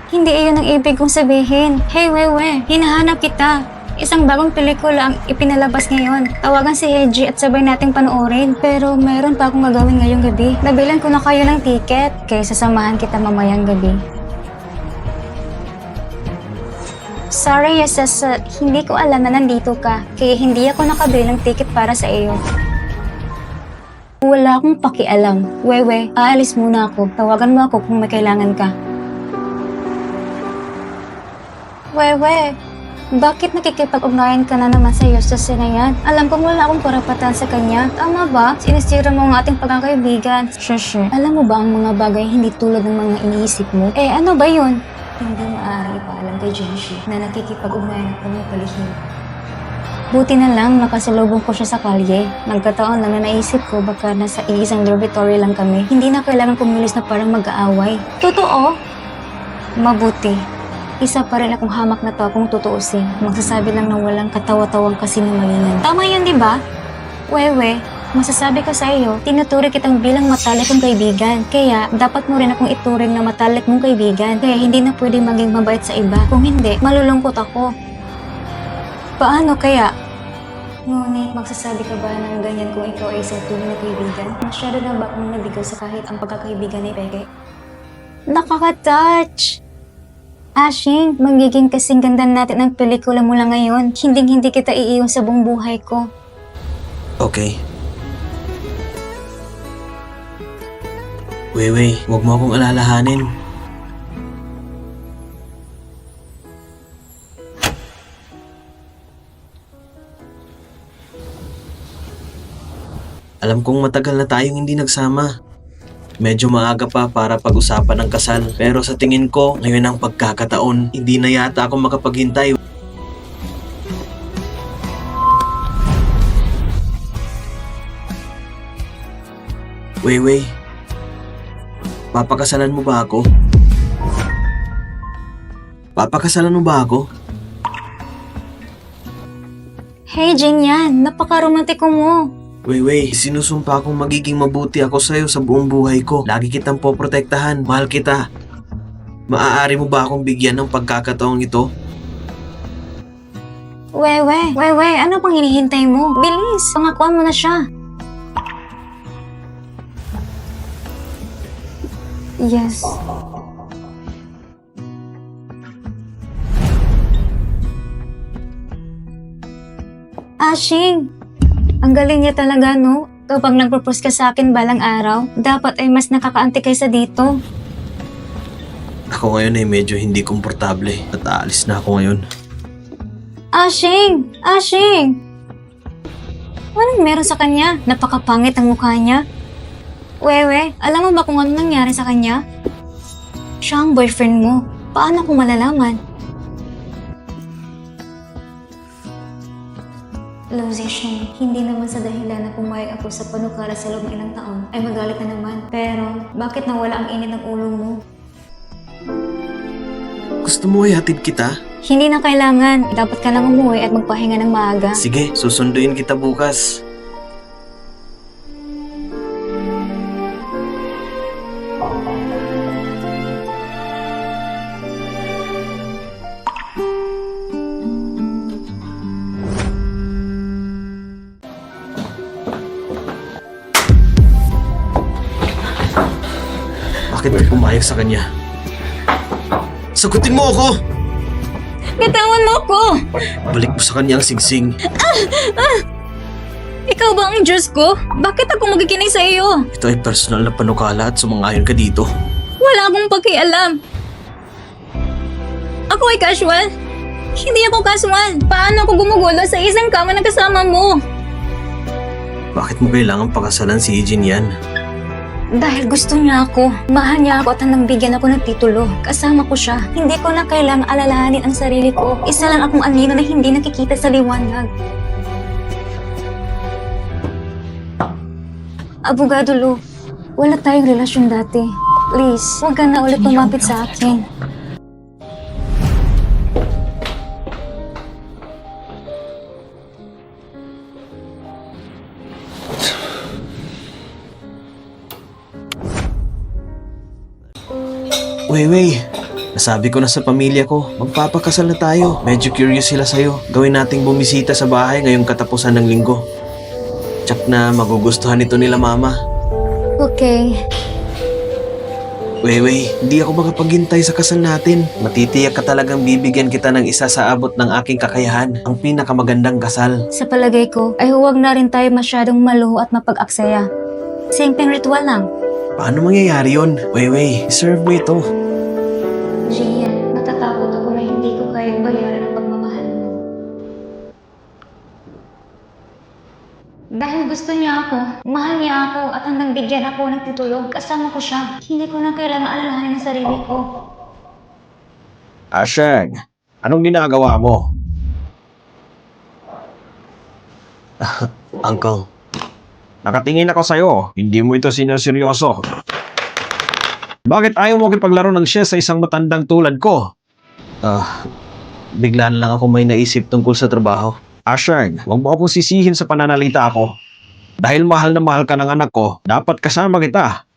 Hindi iyon ang ibig kong sabihin. Hey, Wewe, hinahanap kita. Isang bagong pelikula ang ipinalabas ngayon. Tawagan si Heiji at sabay nating panoorin. Pero mayroon pa akong gagawin ngayong gabi. Nabilan ko na kayo ng tiket, kaya sasamahan kita mamayang gabi. Sorry, Sis. Hindi ko alam na nandito ka, kaya hindi ako nakabili ng ticket para sa iyo. Wala akong pakialam. Wewe, aalis muna ako. Tawagan mo ako kung may kailangan ka. Wewe, bakit nakikipag-ugnayan ka na naman sa Eustace na yan? Alam kong wala akong karapatan sa kanya. Tama ba? Sinisira mo ang ating pagkakaibigan. Shush. Alam mo ba ang mga bagay hindi tulad ng mga iniisip mo? Ano ba yun? Hindi maaari ipaalam kay Jiangxi na nakikipag-ugnayan ako ng palihim. Buti na lang nakasalubong ko siya sa kalye. Nagkataon lang na naisip ko baka nasa isang dormitory lang kami. Hindi na kailangan kumilos na parang mag-aaway. Totoo? Mabuti. Isa pa rin akong hamak na to kung tutuusin. Magsasabi lang ng walang katawa-tawang kasinungalingan. Tama yun, di ba? Wewe, masasabi ko sa iyo, tinuturi kitang bilang matalik kong kaibigan. Kaya, dapat mo rin akong ituring na matalik mong kaibigan. Kaya hindi na pwede maging mabait sa iba. Kung hindi, malulungkot ako. Paano kaya? Ngunit, magsasabi ka ba ng ganyan kung ikaw ay isang tunay na kaibigan? Masyado na ba akong nabigaw sa kahit ang pagkakaibigan ni Peke? Nakaka-touch! Ashing, magiging kasing ganda natin ang pelikula mula ngayon. Hindi kita iiwan sa buong buhay ko. Okay. Wewe, huwag mo akong alalahanin. Alam kong matagal na tayong hindi nagsama. Medyo maaga pa para pag-usapan ng kasal. Pero sa tingin ko, ngayon ang pagkakataon, hindi na yata ako makapaghintay. Wewe, papakasalan mo ba ako? Papakasalan mo ba ako? Hey, Jinyan, napaka-romantiko mo. Wewe, sinusumpa akong magiging mabuti ako sa'yo sa buong buhay ko. Lagi kitang poprotektahan. Mahal kita. Maaari mo ba akong bigyan ng pagkakataong ito? Wewe, ano pang hinihintay mo? Bilis, pangakuan mo na siya. Yes. Ashing, ang galing niya talaga, no? Kapag nag-propose ka sa akin balang araw, dapat ay mas nakakaanti kaysa dito. Ako ngayon ay medyo hindi komportable at aalis na ako ngayon. Ashing! Anong meron sa kanya? Napakapangit ang mukha niya. Wewe, alam mo ba kung ano nangyari sa kanya? Siya ang boyfriend mo. Paano kung malalaman? Losation, hindi naman sa dahilan na pumayag ako sa panukala sa loob ng ilang taon ay magalit na naman. Pero, bakit nawala ang init ng ulo mo? Gusto mo ihatid kita? Hindi na kailangan. Dapat ka lang umuwi at magpahinga ng maaga. Sige, susunduin kita bukas. Bakit ka pumayag sa kanya? Sagutin mo ako! Bitawan mo ko! Balik mo sa kanya ang singsing. Ikaw ba ang Diyos ko? Bakit ako magikinig sa iyo? Ito ay personal na panukala at sumangayon ka dito. Wala akong pakialam. Ako ay casual. Hindi ako casual. Paano ako gumugulo sa isang kama na kasama mo? Bakit mo kailangan pakasalan si Jin yan? Dahil gusto niya ako, mahal niya ako at nang bigyan ako ng titulo. Kasama ko siya. Hindi ko na kailangang alalahanin ang sarili ko. Isa lang akong anino na hindi nakikita sa liwanag. Abogado Lou, wala tayong relasyon dati. Please, huwag ka na ulit tumapit sa akin. Wey, nasabi ko na sa pamilya ko, magpapakasal na tayo. Medyo curious sila sa'yo. Gawin nating bumisita sa bahay ngayong katapusan ng linggo. Tsak na magugustuhan ito nila mama. Okay. Wey, hindi ako makapaghintay sa kasal natin. Matitiyak ka talagang bibigyan kita ng isa sa abot ng aking kakayahan. Ang pinakamagandang kasal. Sa palagay ko, ay huwag na rin tayo masyadong maluho at mapag-aksaya. Simpleng ritual lang. Paano mangyayari yun? Wey, deserve mo ito. Gian, natatakot ako na hindi ko kayang bayaran ang pagmamahal mo. Dahil gusto niya ako, mahal niya ako at hanggang bigyan ako ng titulo, kasama ko siya. Hindi ko na kailangan alalahanin ang sarili ko. Asheng, anong ginagawa mo? Uncle. Nakatingin ako sa'yo. Hindi mo ito sinaseryoso. Bakit ayaw mo kipaglaro ng chess sa isang matandang tulad ko? Bigla na lang ako may naisip tungkol sa trabaho. Asheng, huwag mo akong sisihin sa pananalita ako. Dahil mahal na mahal ka ng anak ko, dapat kasama kita.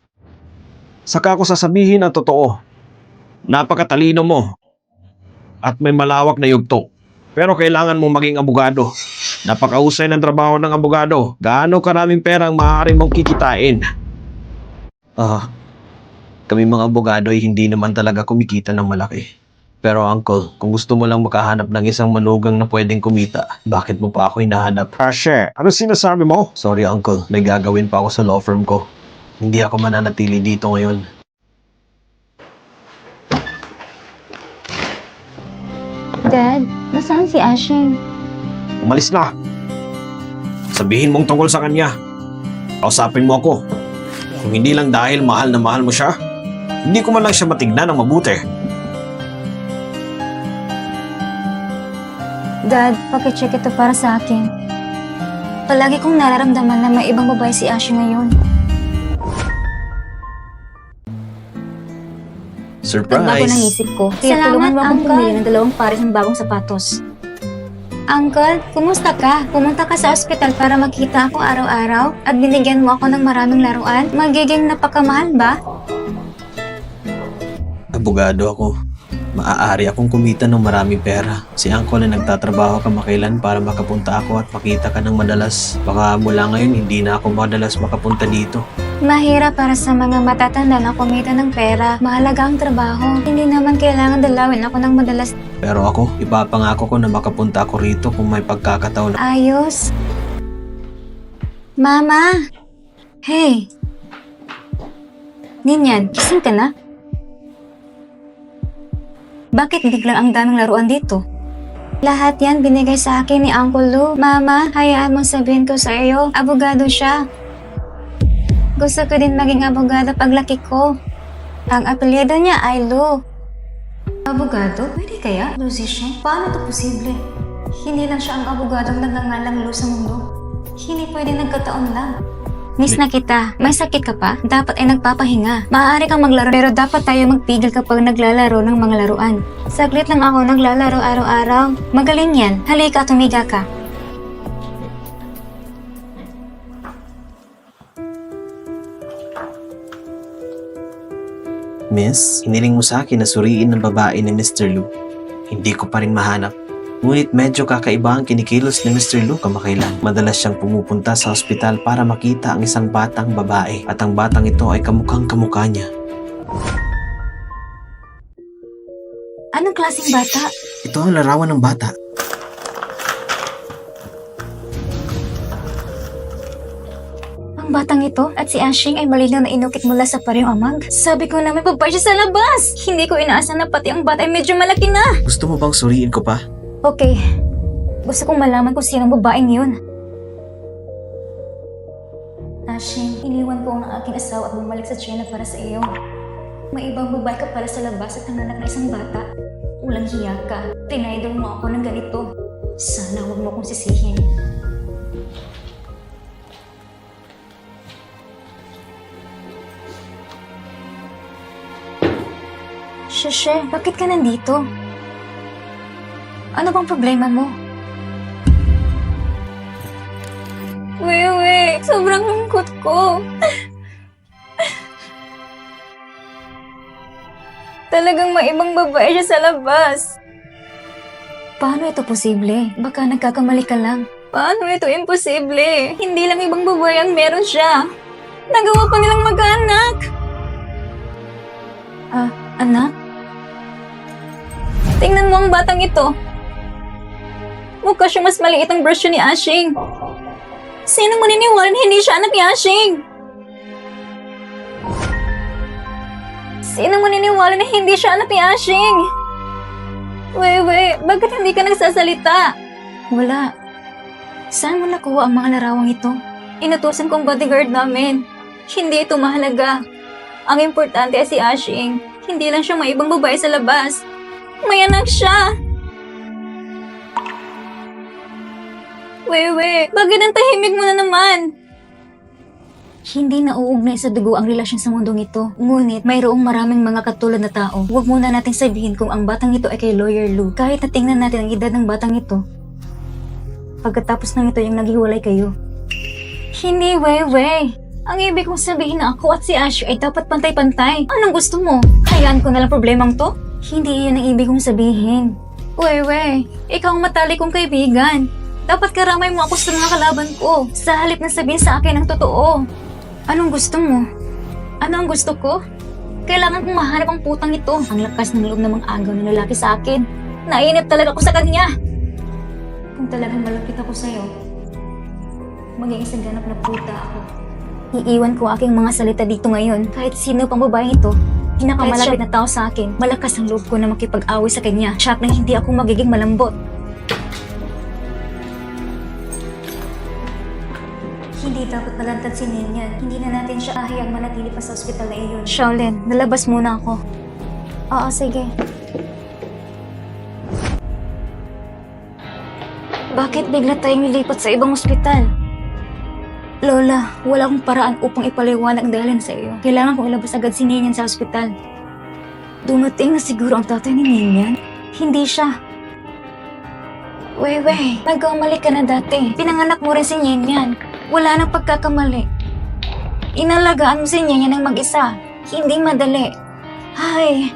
Saka ako sasabihin ang totoo. Napakatalino mo. At may malawak na yugto. Pero kailangan mong maging abogado. Napakahusay ng trabaho ng abogado. Gaano karaming perang maaari mong kikitain? Kami mga abogado ay hindi naman talaga kumikita ng malaki. Pero uncle, kung gusto mo lang makahanap ng isang manugang na pwedeng kumita, bakit mo pa ako hinahanap? Ashe, ano sinasabi mo? Sorry uncle, may gagawin pa ako sa law firm ko. Hindi ako mananatili dito ngayon. Dad, nasaan si Ashing? Umalis na. Sabihin mong tungkol sa kanya. Kausapin mo ako. Kung hindi lang dahil mahal na mahal mo siya, hindi ko man lang siya matignan ng mabuti. Dad, pakicheck ito para sa akin. Palagi kong nararamdaman na may ibang babae si Ashing ngayon. Surprise! Nagbago ng isip ko. Kaya tulungan mo akong pumili ng 2 pares ng bagong sapatos. Uncle, kumusta ka? Pumunta ka sa ospital para makita ako araw-araw at binigyan mo ako ng maraming laruan? Magiging napakamahal ba? Abogado ako. Maaari akong kumita ng maraming pera. Si Uncle na nagtatrabaho kamakailan para makapunta ako at makita ka ng madalas. Baka mula ngayon hindi na ako madalas makapunta dito. Mahirap para sa mga matatanda na kumita ng pera. Mahalaga ang trabaho. Hindi naman kailangan dalawin ako ng madalas. Pero ako, ipapangako ko na makapunta ako rito kung may pagkakataon. Ayos. Mama! Hey! Ninyan, gising ka na? Bakit biglang ang daming laruan dito? Lahat yan binigay sa akin ni Uncle Lou. Mama, hayaan mong sabihin ko sa iyo, abogado siya. Gusto ko din maging abogado paglaki ko. Ang apelyido niya ay Lou. Abogado? Pwede kaya? Musician? Paano ito posible? Hindi lang siya ang abogadong nagngangalang Lou sa mundo. Hindi pwede nagkataon lang. Miss na kita. May sakit ka pa? Dapat ay nagpapahinga. Maaari kang maglaro pero dapat tayo magpigil kapag naglalaro ng mga laruan. Saglit lang ako naglalaro araw-araw. Magaling yan. Halika, tumiga ka. Miss, hiniling mo sa akin na suriin ng babae ni Mr. Lou. Hindi ko pa rin mahanap. Ngunit medyo kakaiba ang kinikilos ni Mr. Lou kamakailan. Madalas siyang pumupunta sa ospital para makita ang isang batang babae at ang batang ito ay kamukhang kamukha niya. Anong klaseng bata? Ito ang larawan ng bata. Ang batang ito at si Ashing ay malinaw na inukit mula sa parehong amag. Sabi ko na may babae siya sa labas. Hindi ko inaasahan na pati ang bata ay medyo malaki na. Gusto mo bang suriin ko pa? Okay. Gusto kong malaman kung sino ang babaeng yun. Ashing, Iniwan ko ang aking asawa at bumalik sa China para sa iyo. May ibang babae ka para sa labas at nanganak na isang bata. Ulang hiya ka. Tinaydol mo ako ng ganito. Sana huwag mo akong sisihin. Sheshe, bakit ka nandito? Ano bang problema mo? Wewe, sobrang lungkot ko. Talagang may ibang babae siya sa labas. Paano ito posible? Baka nagkakamali ka lang. Paano ito imposible? Hindi lang ibang babae ang meron siya. Nagawa pa nilang mag-anak. Anak? Tingnan mo ang batang ito. Mukha siya mas maliit ang version ni Ashing. Sino maniniwala na hindi siya anak ni Ashing? Sino maniniwala na hindi siya anak ni Ashing? Wewe, bakit hindi ka nagsasalita? Wala. Saan mo nakuha ang mga larawang ito? Inutusan kong bodyguard namin. Hindi ito mahalaga. Ang importante ay si Ashing. Hindi lang siya may ibang babae sa labas. May anak siya! Wewe, bakit ang tahimik mo na naman? Hindi nauugnay sa dugo ang relasyon sa mundong ito. Ngunit mayroong maraming mga katulad na tao. Huwag muna natin sabihin kung ang batang ito ay kay Lawyer Lou. Kahit na tingnan natin ang edad ng batang ito. Pagkatapos ng ito yung naghiwalay kayo. Hindi, Wewe. Ang ibig kong sabihin na ako at si Ash ay dapat pantay-pantay. Anong gusto mo? Hayaan ko na lang problemang to? Hindi yun ang ibig kong sabihin. Wewe, ikaw ang matalik kong kaibigan. Dapat karamay mo ako sa mga kalaban ko. Sa halip na sabihin sa akin ang totoo. Anong gusto mo? Ano ang gusto ko? Kailangan kong mahanap ang putang ito. Ang lakas ng loob ng mga agaw ng lalaki sa akin. Nainip talaga ako sa kanya. Kung talagang malapit ako sa'yo, maging isang ganap na puta ako. Iiwan ko aking mga salita dito ngayon. Kahit sino pang babae ito, pinakamalapit na tao sa akin, malakas ang loob ko na makipag-away sa kanya. Siyak na hindi ako magiging malambot. Hindi dapat malantad si Ninian. Hindi na natin siya ahiyang manatili pa sa ospital na iyon. Shaolin, nalabas muna ako. Oo, sige. Bakit bigla tayong nilipat sa ibang ospital? Lola, wala akong paraan upang ipaliwanag ang dahilan sa iyo. Kailangan kong ilabas agad si Ninian sa ospital. Dumating na siguro ang tatay ni Ninian? Hindi siya. Wewe, nagkamali ka na dati. Pinanganak mo rin si Ninian. Wala nang pagkakamali. Inalagaan mo si Ninian ng mag-isa. Hindi madali. Hay.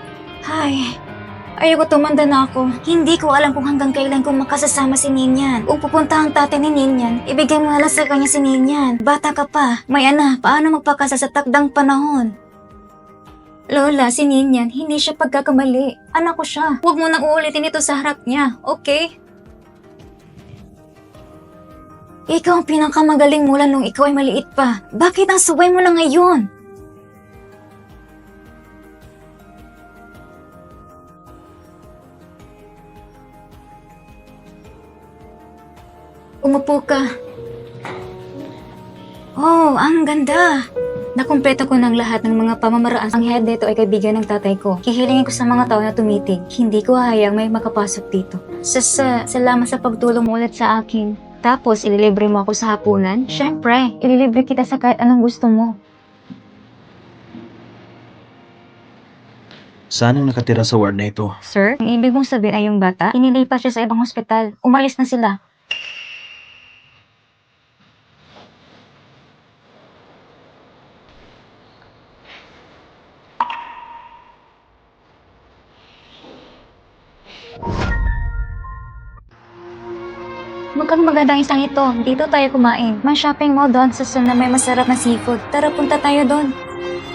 Ayoko tumanda na ako. Hindi ko alam kung hanggang kailan ko makasasama si Ninian. Kung pupunta ang tatay ni Ninian, ibigay mo na lang sa kanya si Ninian. Bata ka pa. May anak, paano magpakasa sa takdang panahon? Lola, si Ninian, hindi siya pagkakamali. Anak ko siya. Huwag mo nang uulitin ito sa harap niya, okay? Ikaw ang pinakamagaling mula nung ikaw ay maliit pa. Bakit ang suway mo na ngayon? Umupo ka. Oh, ang ganda. Nakumpleto ko ng lahat ng mga pamamaraan. Ang head nito ay kaibigan ng tatay ko. Hihilingin ko sa mga tao na tumitig. Hindi ko hayang may makapasok dito. Salamat sa pagtulong mo ulit sa akin. Tapos, ililibre mo ako sa hapunan? Siyempre, ililibre kita sa kahit anong gusto mo. Saan ang nakatira sa ward na ito? Sir, ang ibig mong sabihin ay yung bata? Inilipat siya sa ibang hospital. Umalis na sila. Mukhang magandang isang ito. Dito tayo kumain. May shopping mall doon sa na may masarap na seafood. Tara, punta tayo doon.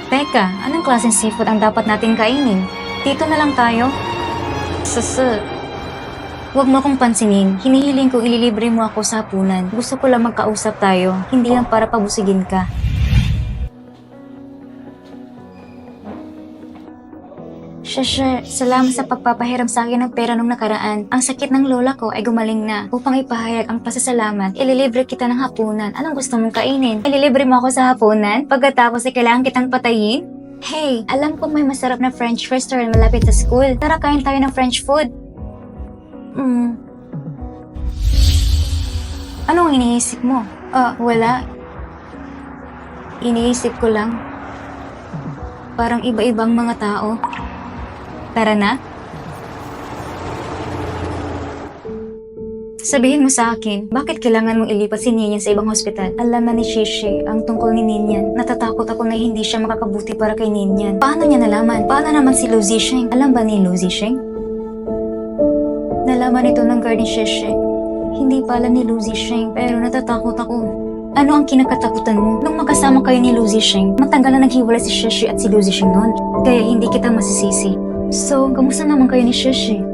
Teka, anong klaseng seafood ang dapat natin kainin? Dito na lang tayo. Huwag mo akong pansinin. Hinihiling ko ililibre mo ako sa hapunan. Gusto ko lang magkausap tayo. Hindi lang para pabusigin ka. Sheshe, salamat sa pagpapahiram sa akin ng pera nung nakaraan. Ang sakit ng lola ko ay gumaling na. Upang ipahayag ang pasasalamat, ililibre kita ng hapunan. Anong gusto mong kainin? Ililibre mo ako sa hapunan? Pagkatapos ay kailangan kitang patayin? Hey, alam ko may masarap na French restaurant malapit sa school. Tara, kain tayo ng French food. Anong iniisip mo? Wala. Iniisip ko lang. Parang iba-ibang mga tao. Tara na. Sabihin mo sa akin, bakit kailangan mong ilipat si Ninian sa ibang hospital? Alam na ni Shishi ang tungkol ni Ninian. Natatakot ako na hindi siya makakabuti para kay Ninian. Paano niya nalaman? Paano naman si Lu Zixing? Alam ba ni Lu Zixing? Nalaman ito ng guard ni Shishi. Hindi pala ni Lu Zixing, pero natatakot ako. Ano ang kinakatakutan mo? Nung magkasama kayo ni Lu Zixing, matagal na naghiwalay si Shishi at si Lu Zixing noon. Kaya hindi kita masisisi. So, kamusta naman kayo ni Shishi?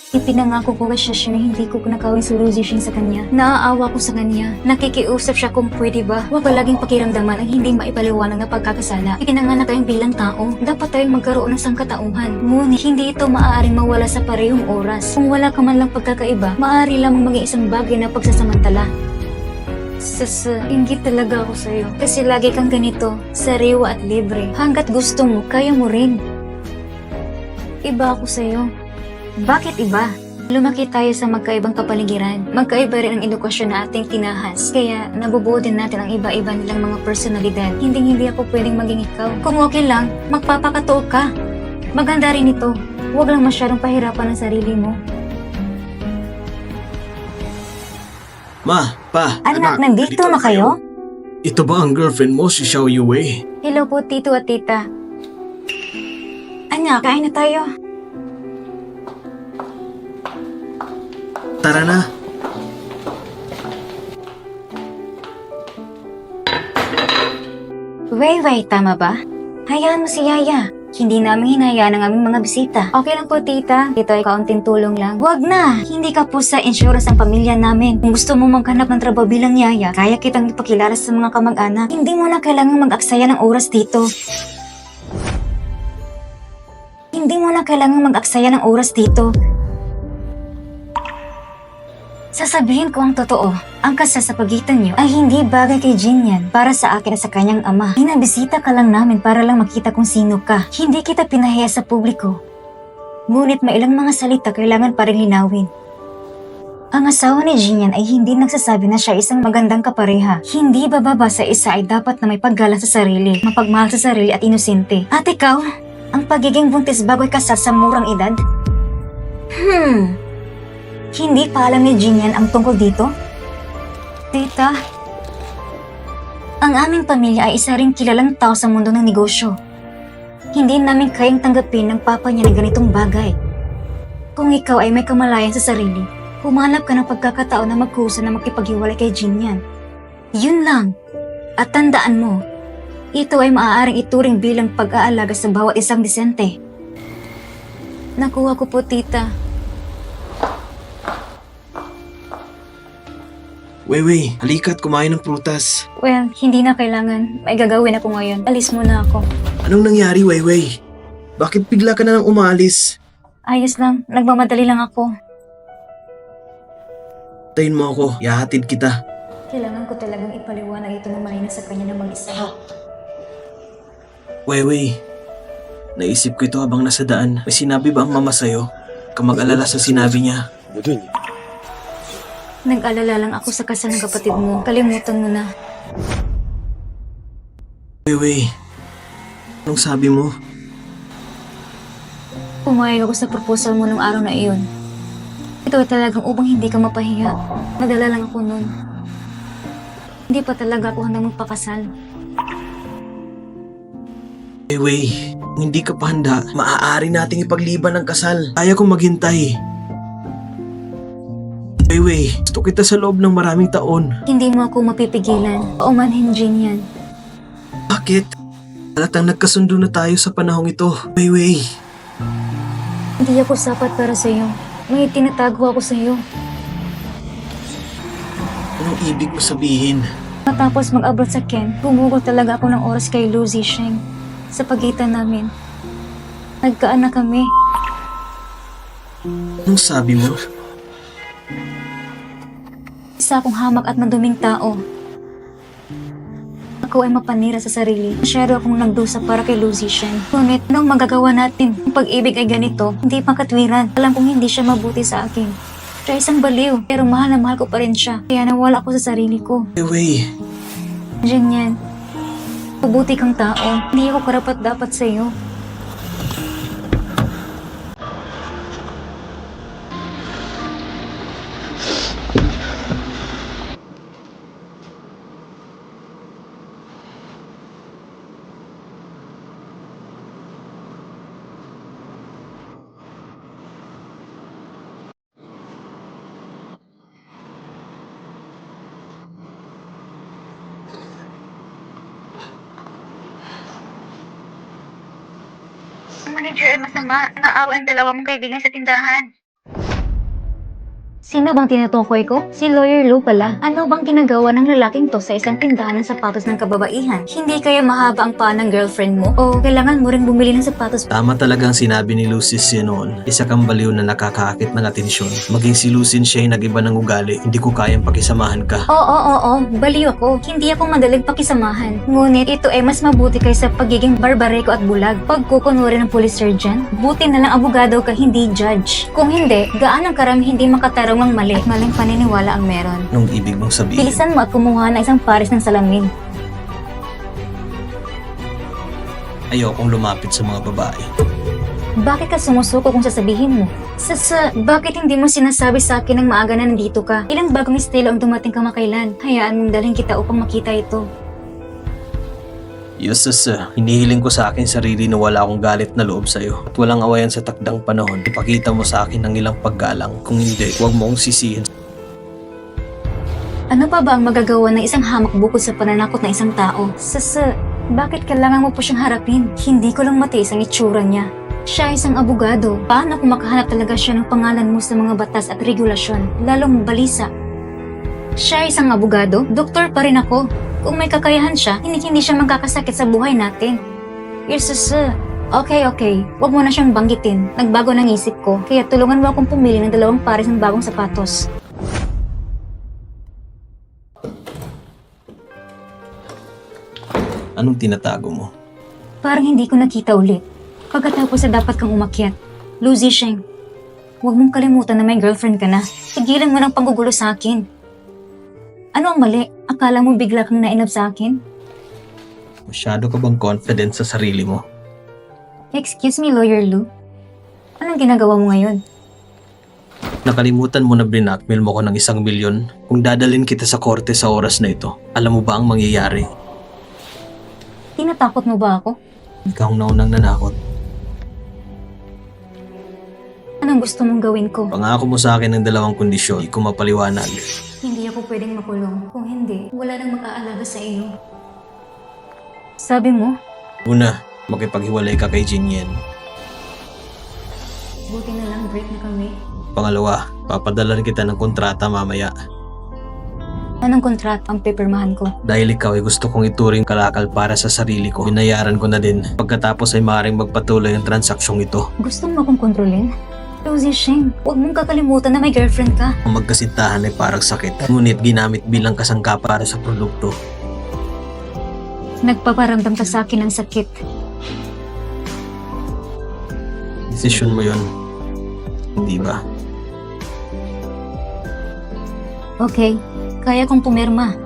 Ipinangako ko kay Shishi na hindi ko nakawin si Lu Zixing sa kanya. Naaawa ko sa kanya. Nakikiusap siya kung pwede ba. Huwag laging pakiramdaman ang hindi maipaliwanag na pagkakasala. Ipinanganak tayong bilang tao. Dapat tayong magkaroon ng sangkatauhan. Ngunit hindi ito maaaring mawala sa parehong oras. Kung wala ka man lang pagkakaiba, maaari lamang maging isang bagay na pagsasamantala. Inggit talaga ako sa'yo. Kasi lagi kang ganito, sariwa at libre. Hanggat gusto mo, kaya mo rin. Iba ako sa'yo. Bakit iba? Lumaki tayo sa magkaibang kapaligiran. Magkaiba rin ang edukasyon na ating tinahas. Kaya nabubuo din natin ang iba-iba nilang mga personalidad. Hindi ako pwedeng maging ikaw. Kung okay lang, magpapakatoo ka. Maganda rin ito. Huwag lang masyadong pahirapan ang sarili mo. Ma, pa, Anak, nandito na kayo? Ito ba ang girlfriend mo, si Xiao Yue? Hello po, tito at tita. Anak, kain na tayo. Tara na. Wei, tama ba? Hayaan mo si Yaya. Hindi namin hinayaan ang aming mga bisita. Okay lang po, tita. Ito ay kaunting tulong lang. Huwag na! Hindi ka po sa insurance ang pamilya namin. Kung gusto mo maghanap ng trabaho bilang Yaya, kaya kitang ipakilala sa mga kamag-anak. Hindi mo na kailangang mag-aksaya ng oras dito. Hindi mo na kailangang mag-aksaya ng oras dito. Sasabihin ko ang totoo, ang kasal sa pagitan niyo ay hindi bagay kay Jinyan para sa akin at sa kanyang ama. Binabisita ka lang namin para lang makita kung sino ka. Hindi kita pinahiya sa publiko. Ngunit may ilang mga salita kailangan pa rin linawin. Ang asawa ni Jinyan ay hindi nagsasabi na siya isang magandang kapareha. Hindi bababa sa isa ay dapat na may paggalang sa sarili, mapagmahal sa sarili at inosente. At ikaw, ang pagiging buntis bago'y kasal sa murang edad? Hindi pa alam ni Jinyan ang tungkol dito? Tita, ang aming pamilya ay isa ring kilalang tao sa mundo ng negosyo. Hindi namin kayang tanggapin ng papa niya na ganitong bagay. Kung ikaw ay may kamalayan sa sarili, humanap ka ng pagkakataon na magkusa na makipaghiwalay kay Jinyan. Yun lang. At tandaan mo, ito ay maaaring ituring bilang pag-aalaga sa bawat isang disente. Nakuha ko po, tita. Wei, halika't kumain ng prutas. Well, hindi na kailangan. May gagawin ako ngayon. Alis muna ako. Anong nangyari, Wei? Bakit bigla ka na nang umalis? Ayos lang. Nagmamadali lang ako. Tayin mo ako, ihahatid kita. Kailangan ko talagang ipaliwanag ito ng malinaw sa kanya na mag-isa. Wei, naisip ko ito habang nasa daan. May sinabi ba ang mama sa'yo? Kamag-alala sa sinabi niya. Nag-alala lang ako sa kasal ng kapatid mo. Kalimutan mo na. Wei, anong sabi mo? Pumayag ako sa proposal mo nung araw na iyon. Ito ay talagang upang hindi ka mapahiya. Nadala lang ako nun. Hindi pa talaga ako handang magpakasal. Wei, kung hindi ka pa handa, maaari nating ipagliban ng kasal. Kaya kong maghintay. Wei, gusto kita sa loob ng maraming taon. Hindi mo ako mapipigilan. Paumanhin, Jinyan. Bakit? Halatang nagkasundo na tayo sa panahong ito. Wei. Hindi ako sapat para sa'yo. May tinatago ako sa'yo. Anong ibig mo sabihin? Matapos mag-abroad sa Ken, gumugol talaga ako ng oras kay Lu Zixing. sa pagitan namin. Nagkaanak kami. Anong sabi mo? Isa akong hamak at maduming tao. Ako ay mapanira sa sarili. Masyado akong nagdusa para kay Lucy Shen. Ngunit anong magagawa natin? Ang pag-ibig ay ganito. Hindi makatwiran. Alam kong hindi siya mabuti sa akin. Siya isang baliw. Pero mahal na mahal ko pa rin siya. Kaya nawala ako sa sarili ko. Anyway, Diyan yan. Mabuti kang tao. Hindi ako karapat dapat sa'yo. Ang manager ay masama. Naawa ang dalawa mong kaibigan sa tindahan. Sino bang tinutukoy ko? Si Lawyer Lou pala. Ano bang ginagawa ng lalaking to sa isang tindahan ng sapatos ng kababaihan? Hindi kaya mahaba ang paa ng girlfriend mo? O kailangan mo rin bumili ng sapatos? tama talagang sinabi ni Lucis noon. Isa kang baliw na nakakaakit ng atensyon. Maging si Lucin siya ay nag-iba ng ugali. Hindi ko kayang pakisamahan ka. Oo, baliw ako. Hindi ako madaling pakisamahan. Ngunit ito ay mas mabuti kaysa pagiging barbareko at bulag. Pagkukunwari ng police sergeant, buti na lang abogado ka, hindi judge. Kung hindi, gaano karami hindi makatarong ang mali. Maling paniniwala ang meron. Anong ibig mong sabihin? Bilisan mo at kumuha ng isang pares ng salamin. Ayokong lumapit sa mga babae. Bakit ka sumusuko kung sasabihin mo? Bakit hindi mo sinasabi sa akin ng maaga na nandito ka? Ilang bagong estilo ang dumating kamakailan. Hayaan mong dalhin kita upang makita ito. Yes, hinihiling ko sa akin sarili na wala akong galit na loob sa'yo. At walang awayan sa takdang panahon. Ipakita mo sa akin ng ilang paggalang. Kung hindi, huwag mo akong sisihin. Ano pa ba ang magagawa ng isang hamak bukod sa pananakot ng isang tao? Bakit kailangan mo po siyang harapin? Hindi ko lang matiis ang itsura niya. Siya ay isang abogado. Paano kung makahanap talaga siya ng pangalan mo sa mga batas at regulasyon, lalong balisa? Siya ay isang abogado? Doktor pa rin ako. Kung may kakayahan siya, hindi siya magkakasakit sa buhay natin. Okay. Huwag mo na siyang banggitin. Nagbago ng isip ko, kaya tulungan mo akong pumili ng 2 pares ng bagong sapatos. Anong tinatago mo? Parang hindi ko nakita ulit. Pagkatapos na dapat kang umakyat. Lucy Sheng, huwag mong kalimutan na may girlfriend ka na. Tigilan mo ng panggugulo sa akin. Ano ang mali? Akala mo bigla kang nainab sa akin? Masyado ka bang confident sa sarili mo? Excuse me, Lawyer Lou. Anong ginagawa mo ngayon? Nakalimutan mo na brinakmail mo ko ng 1 milyon? Kung dadalhin kita sa korte sa oras na ito, alam mo ba ang mangyayari? Tinatakot mo ba ako? Ikaw ang naunang nanakot. Anong gusto mong gawin ko? Pangako mo sa akin ng 2 kondisyon, hindi ko mapaliwanag. Hindi ako pwedeng makulong. Kung hindi, wala nang mag-aalaga sa iyo. Sabi mo, Una, makipaghiwalay ka kay Jinyen. buti na lang break na kami. Pangalawa, papadalan kita ng kontrata mamaya. Anong kontrata ang pipirmahan ko? Dahil ikaw ay gusto kong ituring kalakal para sa sarili ko, binayaran ko na din. Pagkatapos ay maaaring magpatuloy ang transaksyon ito. Gusto mo akong kontrolin? Lucy Sheng, huwag mong kakalimutan na may girlfriend ka. Ang magkasintahan ay parang sakit, ngunit ginamit bilang kasangka para sa produkto. Nagpaparamdam ka sa akin ng sakit. Desisyon mo yon, hindi ba? Okay, kaya kong pumirma.